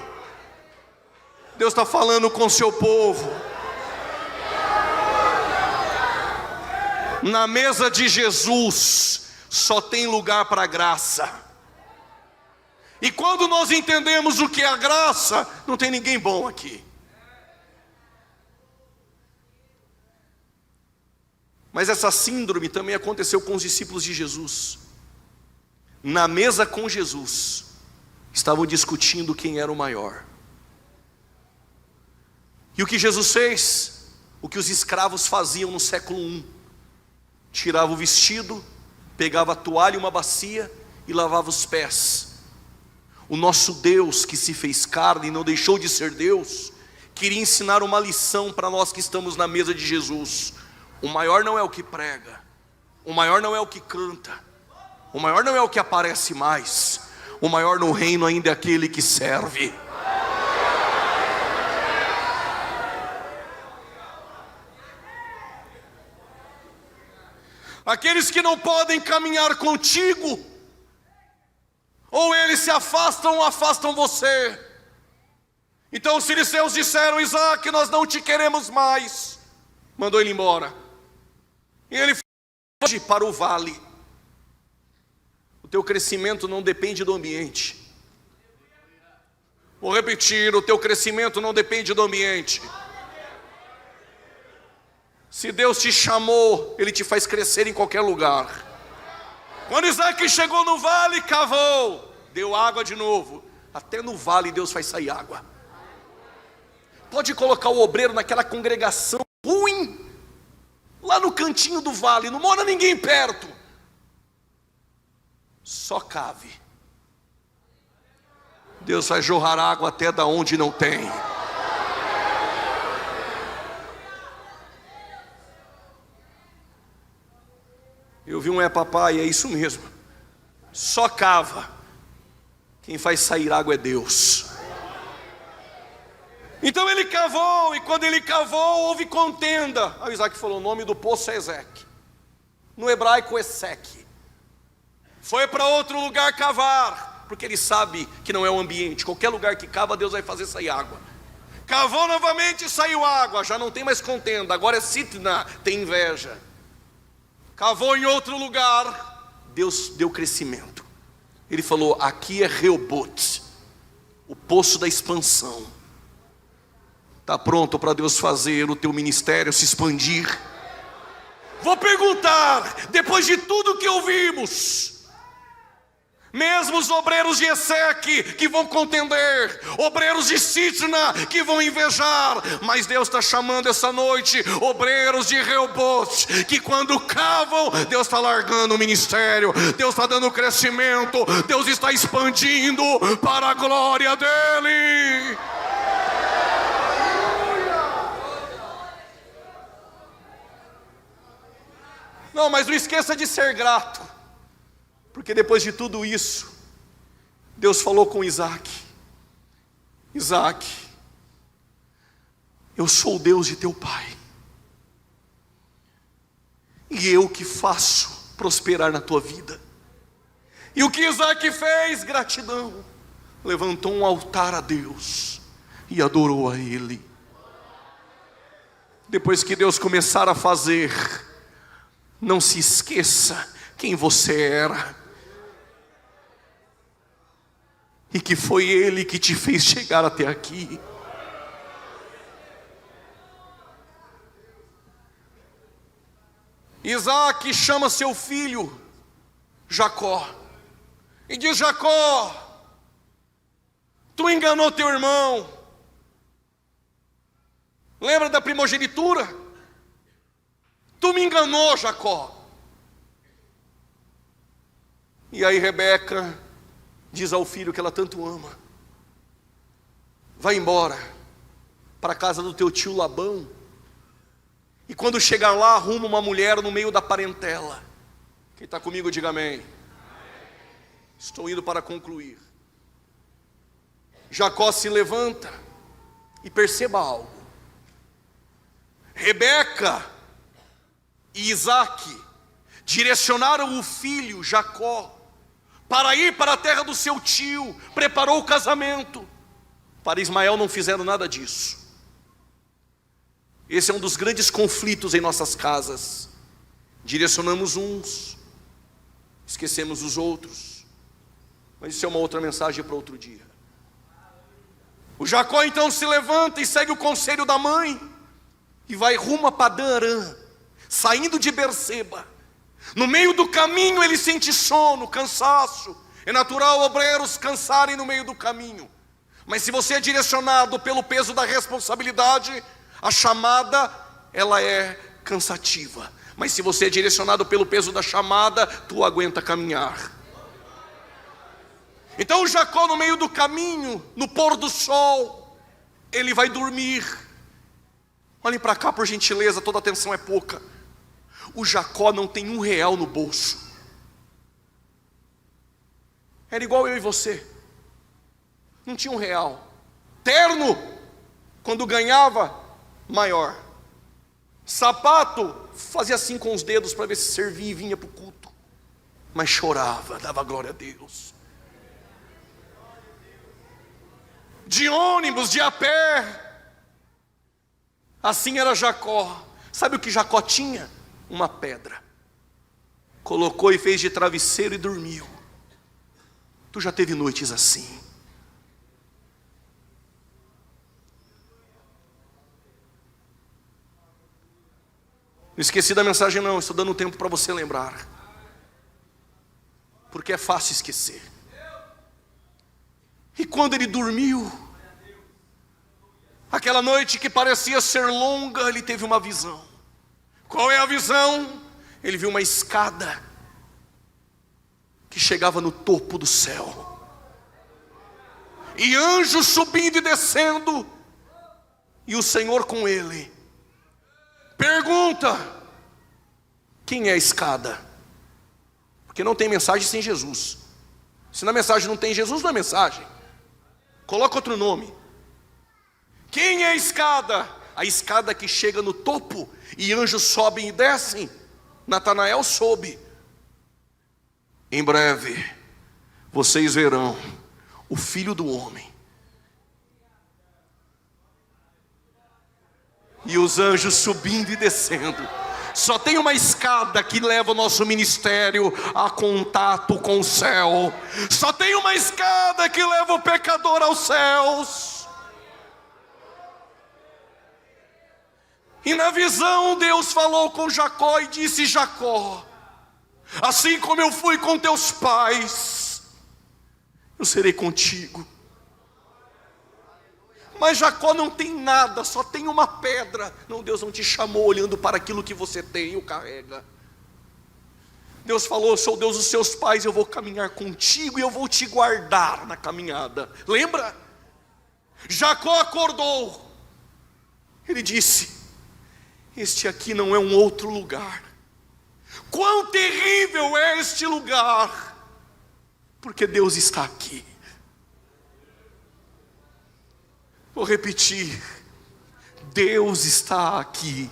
Deus está falando com o seu povo. Na mesa de Jesus só tem lugar para graça. E quando nós entendemos o que é a graça, não tem ninguém bom aqui. Mas essa síndrome também aconteceu com os discípulos de Jesus. Na mesa com Jesus, estavam discutindo quem era o maior. E o que Jesus fez? O que os escravos faziam no século I. Tirava o vestido, pegava a toalha e uma bacia e lavava os pés. O nosso Deus, que se fez carne e não deixou de ser Deus, queria ensinar uma lição para nós que estamos na mesa de Jesus. O maior não é o que prega, o maior não é o que canta, o maior não é o que aparece mais. O maior no reino ainda é aquele que serve. Aqueles que não podem caminhar contigo, ou eles se afastam ou afastam você. Então os filisteus disseram: Isaac, nós não te queremos mais. Mandou ele embora. E ele foi para o vale. O teu crescimento não depende do ambiente. Vou repetir, o teu crescimento não depende do ambiente. Se Deus te chamou, Ele te faz crescer em qualquer lugar. Quando Isaac chegou no vale, cavou, deu água de novo. Até no vale Deus faz sair água. Pode colocar o obreiro naquela congregação ruim, lá no cantinho do vale, não mora ninguém perto. Só cave. Deus vai jorrar água até da onde não tem. Eu vi um papai, é isso mesmo. Só cava. Quem faz sair água é Deus. Então ele cavou, e quando ele cavou, houve contenda. Aí Isaac falou: o nome do poço é Ezeque. No hebraico, Eseque. Foi para outro lugar cavar, porque ele sabe que não é o ambiente. Qualquer lugar que cava, Deus vai fazer sair água. Cavou novamente e saiu água. Já não tem mais contenda, agora é sitna, tem inveja. Cavou em outro lugar, Deus deu crescimento. Ele falou: aqui é Reobote, o poço da expansão. Está pronto para Deus fazer o teu ministério se expandir? Vou perguntar, depois de tudo que ouvimos, mesmo os obreiros de Eseque que vão contender, obreiros de Sitna que vão invejar, mas Deus está chamando essa noite obreiros de Reobote, que quando cavam, Deus está largando o ministério, Deus está dando crescimento, Deus está expandindo para a glória dEle. Não, mas não esqueça de ser grato, porque depois de tudo isso, Deus falou com Isaac: Isaac, eu sou o Deus de teu pai, e eu que faço prosperar na tua vida. E o que Isaac fez? Gratidão. Levantou um altar a Deus e adorou a Ele. Depois que Deus começar a fazer, não se esqueça quem você era, e que foi Ele que te fez chegar até aqui. Isaac chama seu filho Jacó e diz: Jacó, tu enganou teu irmão. Lembra da primogenitura? Tu me enganou, Jacó. E aí Rebeca diz ao filho que ela tanto ama: vai embora para a casa do teu tio Labão, e quando chegar lá, arruma uma mulher no meio da parentela. Quem está comigo, diga amém. Estou indo para concluir. Jacó se levanta e perceba algo: Rebeca e Isaac direcionaram o filho Jacó para ir para a terra do seu tio, preparou o casamento. Para Ismael não fizeram nada disso. Esse é um dos grandes conflitos em nossas casas. Direcionamos uns, esquecemos os outros. Mas isso é uma outra mensagem para outro dia. O Jacó então se levanta e segue o conselho da mãe e vai rumo a Padã Arã, saindo de Berseba. No meio do caminho ele sente sono, cansaço. É natural obreiros cansarem no meio do caminho. Mas se você é direcionado pelo peso da responsabilidade, a chamada, ela é cansativa. Mas se você é direcionado pelo peso da chamada, tu aguenta caminhar. Então Jacó, no meio do caminho, no pôr do sol, ele vai dormir. Olhem para cá, por gentileza, toda atenção é pouca. O Jacó não tem R$1 no bolso. Era igual eu e você. Não tinha R$1. Terno, quando ganhava, maior. Sapato, fazia assim com os dedos para ver se servia e vinha para o culto. Mas chorava, dava glória a Deus. De ônibus, de a pé. Assim era Jacó. Sabe o que Jacó tinha? Uma pedra. Colocou e fez de travesseiro e dormiu. Tu já teve noites assim? Não esqueci da mensagem não, estou dando tempo para você lembrar. Porque é fácil esquecer. E quando ele dormiu, aquela noite que parecia ser longa, ele teve uma visão. Qual é a visão? Ele viu uma escada que chegava no topo do céu, e anjos subindo e descendo, e o Senhor com ele. Pergunta: quem é a escada? Porque não tem mensagem sem Jesus. Se na mensagem não tem Jesus, não é mensagem. Coloca outro nome. Quem é a escada? A escada que chega no topo e anjos sobem e descem. Natanael soube. Em breve vocês verão o Filho do Homem e os anjos subindo e descendo. Só tem uma escada que leva o nosso ministério a contato com o céu. Só tem uma escada que leva o pecador aos céus. E na visão Deus falou com Jacó e disse: Jacó, assim como eu fui com teus pais, eu serei contigo. Mas Jacó não tem nada, só tem uma pedra. Não, Deus não te chamou olhando para aquilo que você tem e o carrega. Deus falou: eu sou o Deus dos seus pais, eu vou caminhar contigo e eu vou te guardar na caminhada. Lembra? Jacó acordou. Ele disse: este aqui não é um outro lugar. Quão terrível é este lugar, porque Deus está aqui. Vou repetir: Deus está aqui.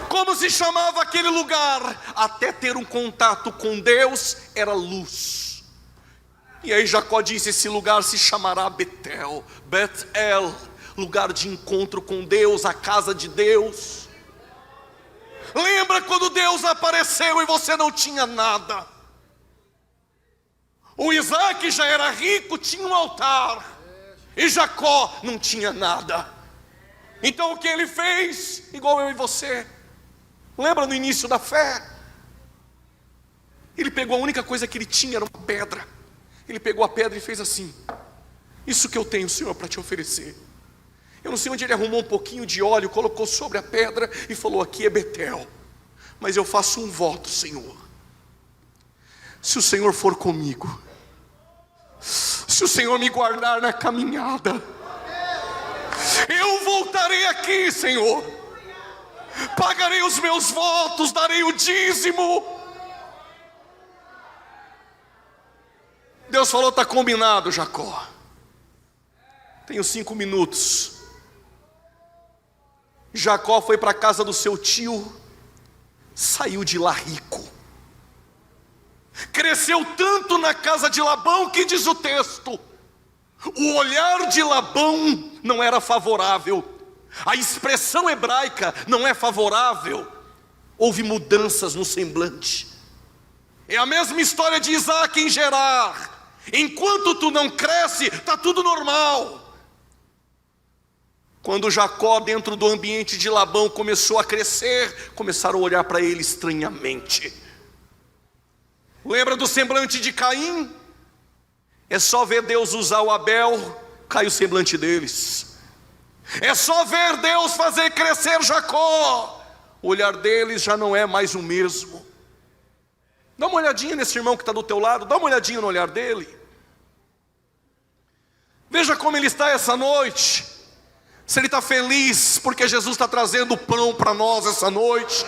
Como se chamava aquele lugar? Até ter um contato com Deus era luz. E aí Jacó disse: esse lugar se chamará Betel, Bet-El, lugar de encontro com Deus, a casa de Deus. Lembra quando Deus apareceu e você não tinha nada? O Isaac já era rico, tinha um altar, e Jacó não tinha nada. Então o que ele fez? Igual eu e você. Lembra no início da fé? Ele pegou a única coisa que ele tinha, era uma pedra. Ele pegou a pedra e fez assim: isso que eu tenho, Senhor, para te oferecer. Eu não sei onde ele arrumou um pouquinho de óleo, colocou sobre a pedra e falou: aqui é Betel, mas eu faço um voto, Senhor. Se o Senhor for comigo, se o Senhor me guardar na caminhada, eu voltarei aqui, Senhor. Pagarei os meus votos, darei o dízimo. Deus falou: está combinado, Jacó. Tenho 5 minutos. Jacó foi para a casa do seu tio, saiu de lá rico. Cresceu tanto na casa de Labão que diz o texto: o olhar de Labão não era favorável. A expressão hebraica não é favorável. Houve mudanças no semblante. É a mesma história de Isaac em Gerar. Enquanto tu não cresce, está tudo normal. Quando Jacó, dentro do ambiente de Labão, começou a crescer, começaram a olhar para ele estranhamente. Lembra do semblante de Caim? É só ver Deus usar o Abel, cai o semblante deles. É só ver Deus fazer crescer Jacó, o olhar deles já não é mais o mesmo. Dá uma olhadinha nesse irmão que está do teu lado, dá uma olhadinha no olhar dele. Veja como ele está essa noite. Se ele está feliz porque Jesus está trazendo pão para nós essa noite,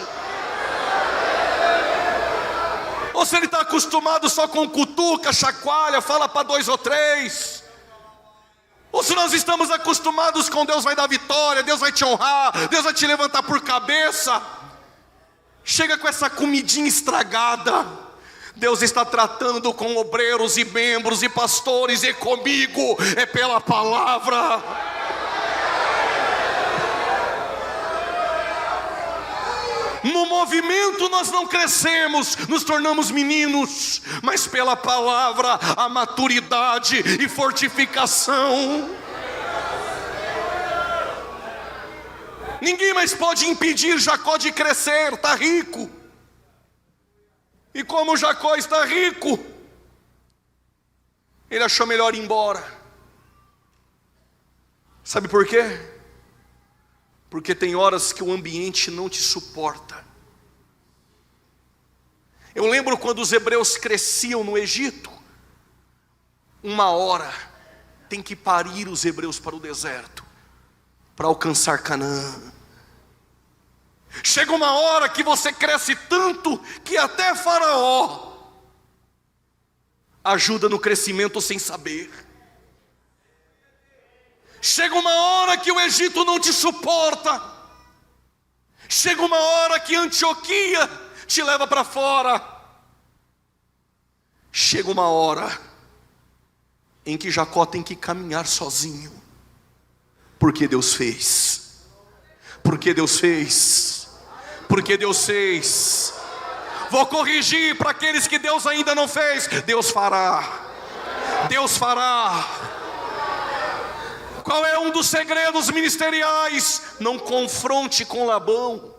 ou se ele está acostumado só com cutuca, chacoalha, fala para 2 ou 3, ou se nós estamos acostumados com Deus vai dar vitória, Deus vai te honrar, Deus vai te levantar por cabeça. Chega com essa comidinha estragada. Deus está tratando com obreiros e membros e pastores, e comigo é pela palavra. No movimento nós não crescemos, nos tornamos meninos, mas pela palavra a maturidade e fortificação. Ninguém mais pode impedir Jacó de crescer, está rico. E como Jacó está rico, ele achou melhor ir embora. Sabe por quê? Porque tem horas que o ambiente não te suporta. Eu lembro quando os hebreus cresciam no Egito. Uma hora tem que parir os hebreus para o deserto, para alcançar Canaã. Chega uma hora que você cresce tanto que até Faraó ajuda no crescimento sem saber. Chega uma hora que o Egito não te suporta. Chega uma hora que Antioquia te leva para fora. Chega uma hora em que Jacó tem que caminhar sozinho, porque Deus fez. Porque Deus fez. Porque Deus fez. Vou corrigir para aqueles que Deus ainda não fez. Deus fará. Deus fará. Qual é um dos segredos ministeriais? Não confronte com Labão.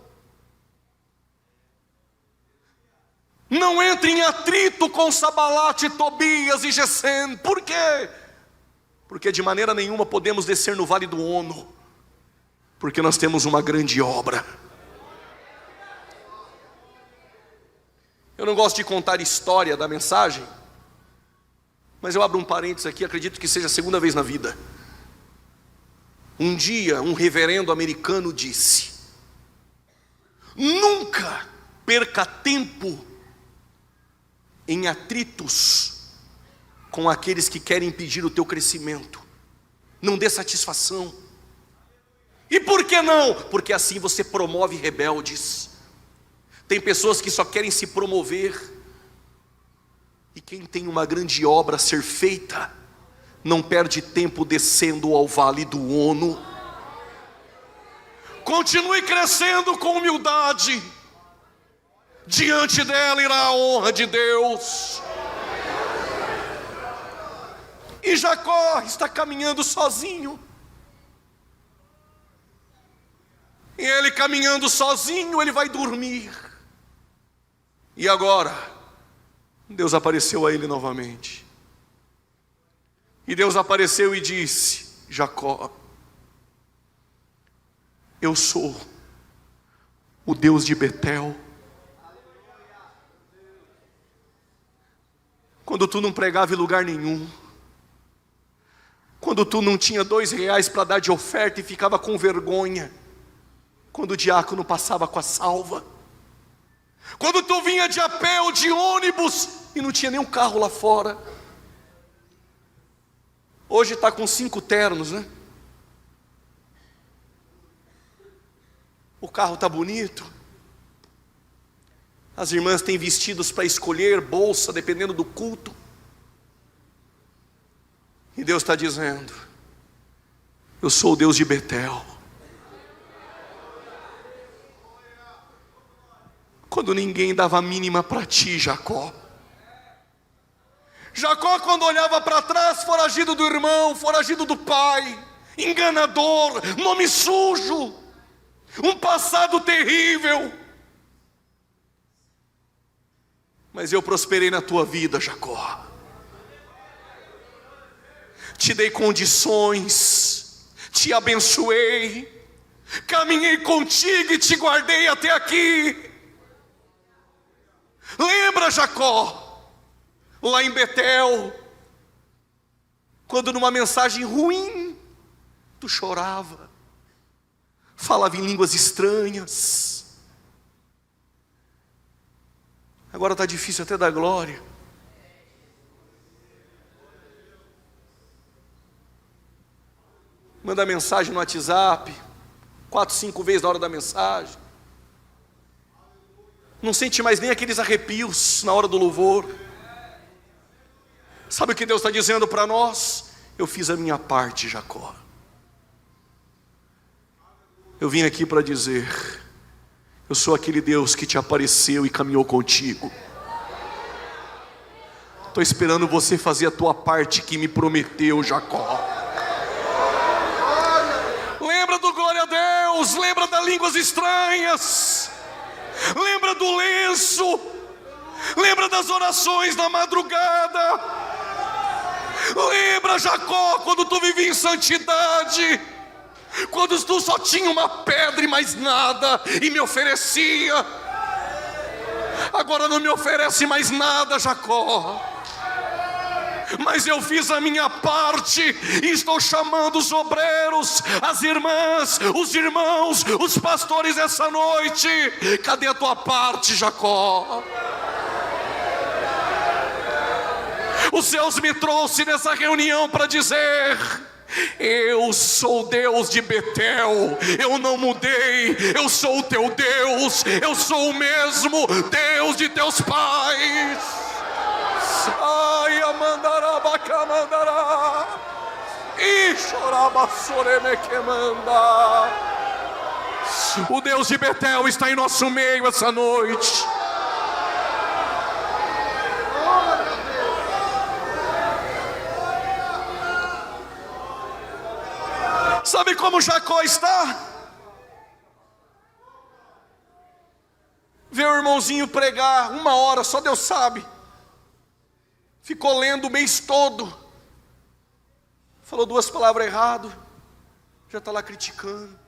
Não entre em atrito com Sabalate, Tobias e Gesem. Por quê? Porque de maneira nenhuma podemos descer no vale do Ono, porque nós temos uma grande obra. Eu não gosto de contar história da mensagem, mas eu abro um parênteses aqui, acredito que seja a segunda vez na vida. Um dia, um reverendo americano disse: nunca perca tempo em atritos com aqueles que querem impedir o teu crescimento. Não dê satisfação. E por que não? Porque assim você promove rebeldes. Tem pessoas que só querem se promover, e quem tem uma grande obra a ser feita não perde tempo descendo ao vale do Ono. Continue crescendo com humildade. Diante dela irá a honra de Deus. E Jacó está caminhando sozinho. E ele caminhando sozinho, ele vai dormir. E agora, Deus apareceu a ele novamente. E Deus apareceu e disse: Jacó, eu sou o Deus de Betel. Quando tu não pregava em lugar nenhum, quando tu não tinha R$2 para dar de oferta e ficava com vergonha, quando o diácono passava com a salva, quando tu vinha de a pé ou de ônibus e não tinha nenhum carro lá fora. Hoje está com 5 ternos, né? O carro está bonito. As irmãs têm vestidos para escolher, bolsa, dependendo do culto. E Deus está dizendo: eu sou o Deus de Betel. Quando ninguém dava a mínima para ti, Jacó. Jacó, quando olhava para trás, foragido do irmão, foragido do pai, enganador, nome sujo, um passado terrível. Mas eu prosperei na tua vida, Jacó. Te dei condições, te abençoei, caminhei contigo e te guardei até aqui. Lembra, Jacó, lá em Betel, quando numa mensagem ruim, tu chorava, falava em línguas estranhas. Agora está difícil até dar glória. Manda mensagem no WhatsApp 4, 5 vezes na hora da mensagem. Não sente mais nem aqueles arrepios na hora do louvor. Sabe o que Deus está dizendo para nós? Eu fiz a minha parte, Jacó. Eu vim aqui para dizer: eu sou aquele Deus que te apareceu e caminhou contigo. Estou esperando você fazer a tua parte que me prometeu, Jacó. Lembra do glória a Deus, lembra das línguas estranhas, lembra do lenço, lembra das orações da madrugada. Lembra, Jacó, quando tu vivia em santidade, quando tu só tinha uma pedra e mais nada, e me oferecia. Agora não me oferece mais nada, Jacó. Mas eu fiz a minha parte e estou chamando os obreiros, as irmãs, os irmãos, os pastores essa noite. Cadê a tua parte, Jacó? Os céus me trouxe nessa reunião para dizer: eu sou Deus de Betel, eu não mudei, eu sou o teu Deus, eu sou o mesmo Deus de teus pais. Ai, amandará, bacamandará, e choraba soreme que manda, O Deus de Betel está em nosso meio essa noite. Sabe como Jacó está? Vê o irmãozinho pregar 1 hora, só Deus sabe. Ficou lendo o mês todo. Falou 2 palavras errado. Já está lá criticando.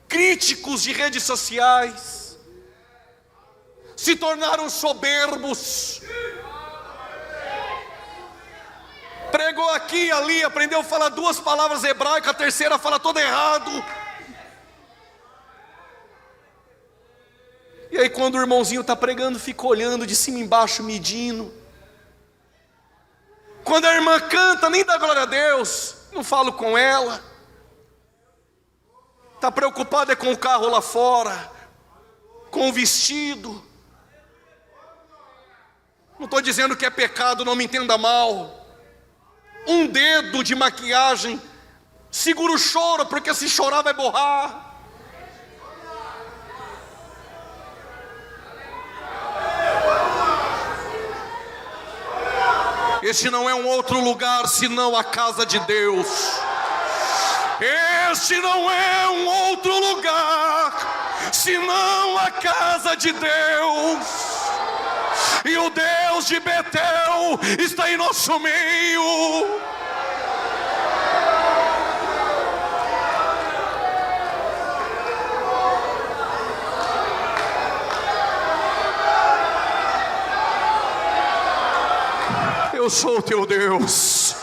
Críticos de redes sociais. Se tornaram soberbos. Pregou aqui e ali, aprendeu a falar 2 palavras hebraicas, a terceira fala todo errado. E aí quando o irmãozinho está pregando, fica olhando de cima e embaixo, medindo. Quando a irmã canta, nem dá glória a Deus, não falo com ela. Está preocupada com o carro lá fora, com o vestido. Não estou dizendo que é pecado, não me entenda mal. Um dedo de maquiagem, segura o choro, porque se chorar vai borrar. Este não é um outro lugar senão a casa de Deus. Este não é um outro lugar senão a casa de Deus. E o Deus de Betel está em nosso meio. Eu sou o teu Deus.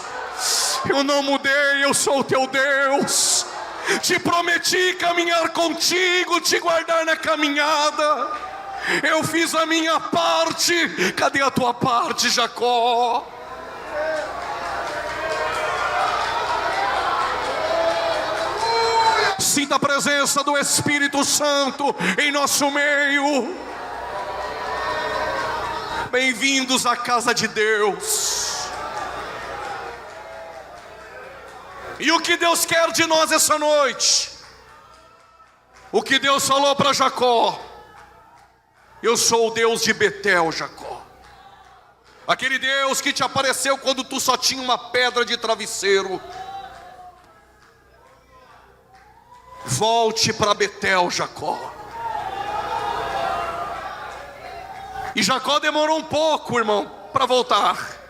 Eu não mudei, eu sou o teu Deus. Te prometi caminhar contigo, te guardar na caminhada. Eu fiz a minha parte. Cadê a tua parte, Jacó? Sinta a presença do Espírito Santo em nosso meio. Bem-vindos à casa de Deus. E o que Deus quer de nós essa noite? O que Deus falou para Jacó: eu sou o Deus de Betel, Jacó. Aquele Deus que te apareceu quando tu só tinha uma pedra de travesseiro. Volte para Betel, Jacó. E Jacó demorou um pouco, irmão, para voltar.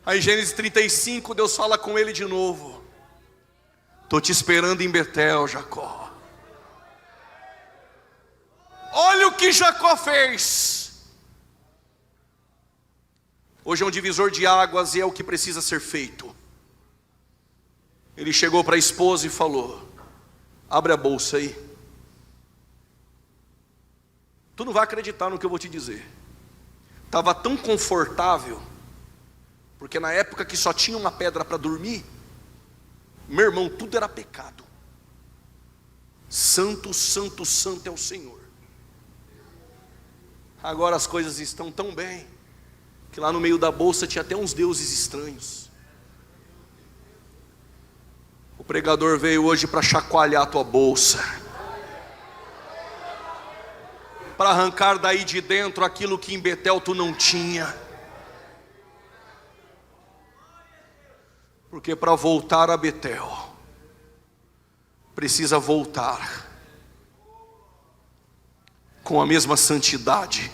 Aí Gênesis 35, Deus fala com ele de novo: estou te esperando em Betel, Jacó. Olha o que Jacó fez. Hoje é um divisor de águas e é o que precisa ser feito. Ele chegou para a esposa e falou: abre a bolsa aí. Tu não vai acreditar no que eu vou te dizer. Estava tão confortável, porque na época que só tinha uma pedra para dormir, meu irmão, tudo era pecado. Santo, santo, santo é o Senhor. Agora as coisas estão tão bem, que lá no meio da bolsa tinha até uns deuses estranhos. O pregador veio hoje para chacoalhar a tua bolsa, para arrancar daí de dentro aquilo que em Betel tu não tinha. Porque para voltar a Betel, precisa voltar com a mesma santidade.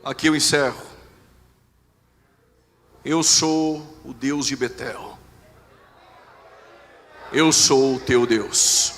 Aqui eu encerro. Eu sou o Deus de Betel. Eu sou o teu Deus.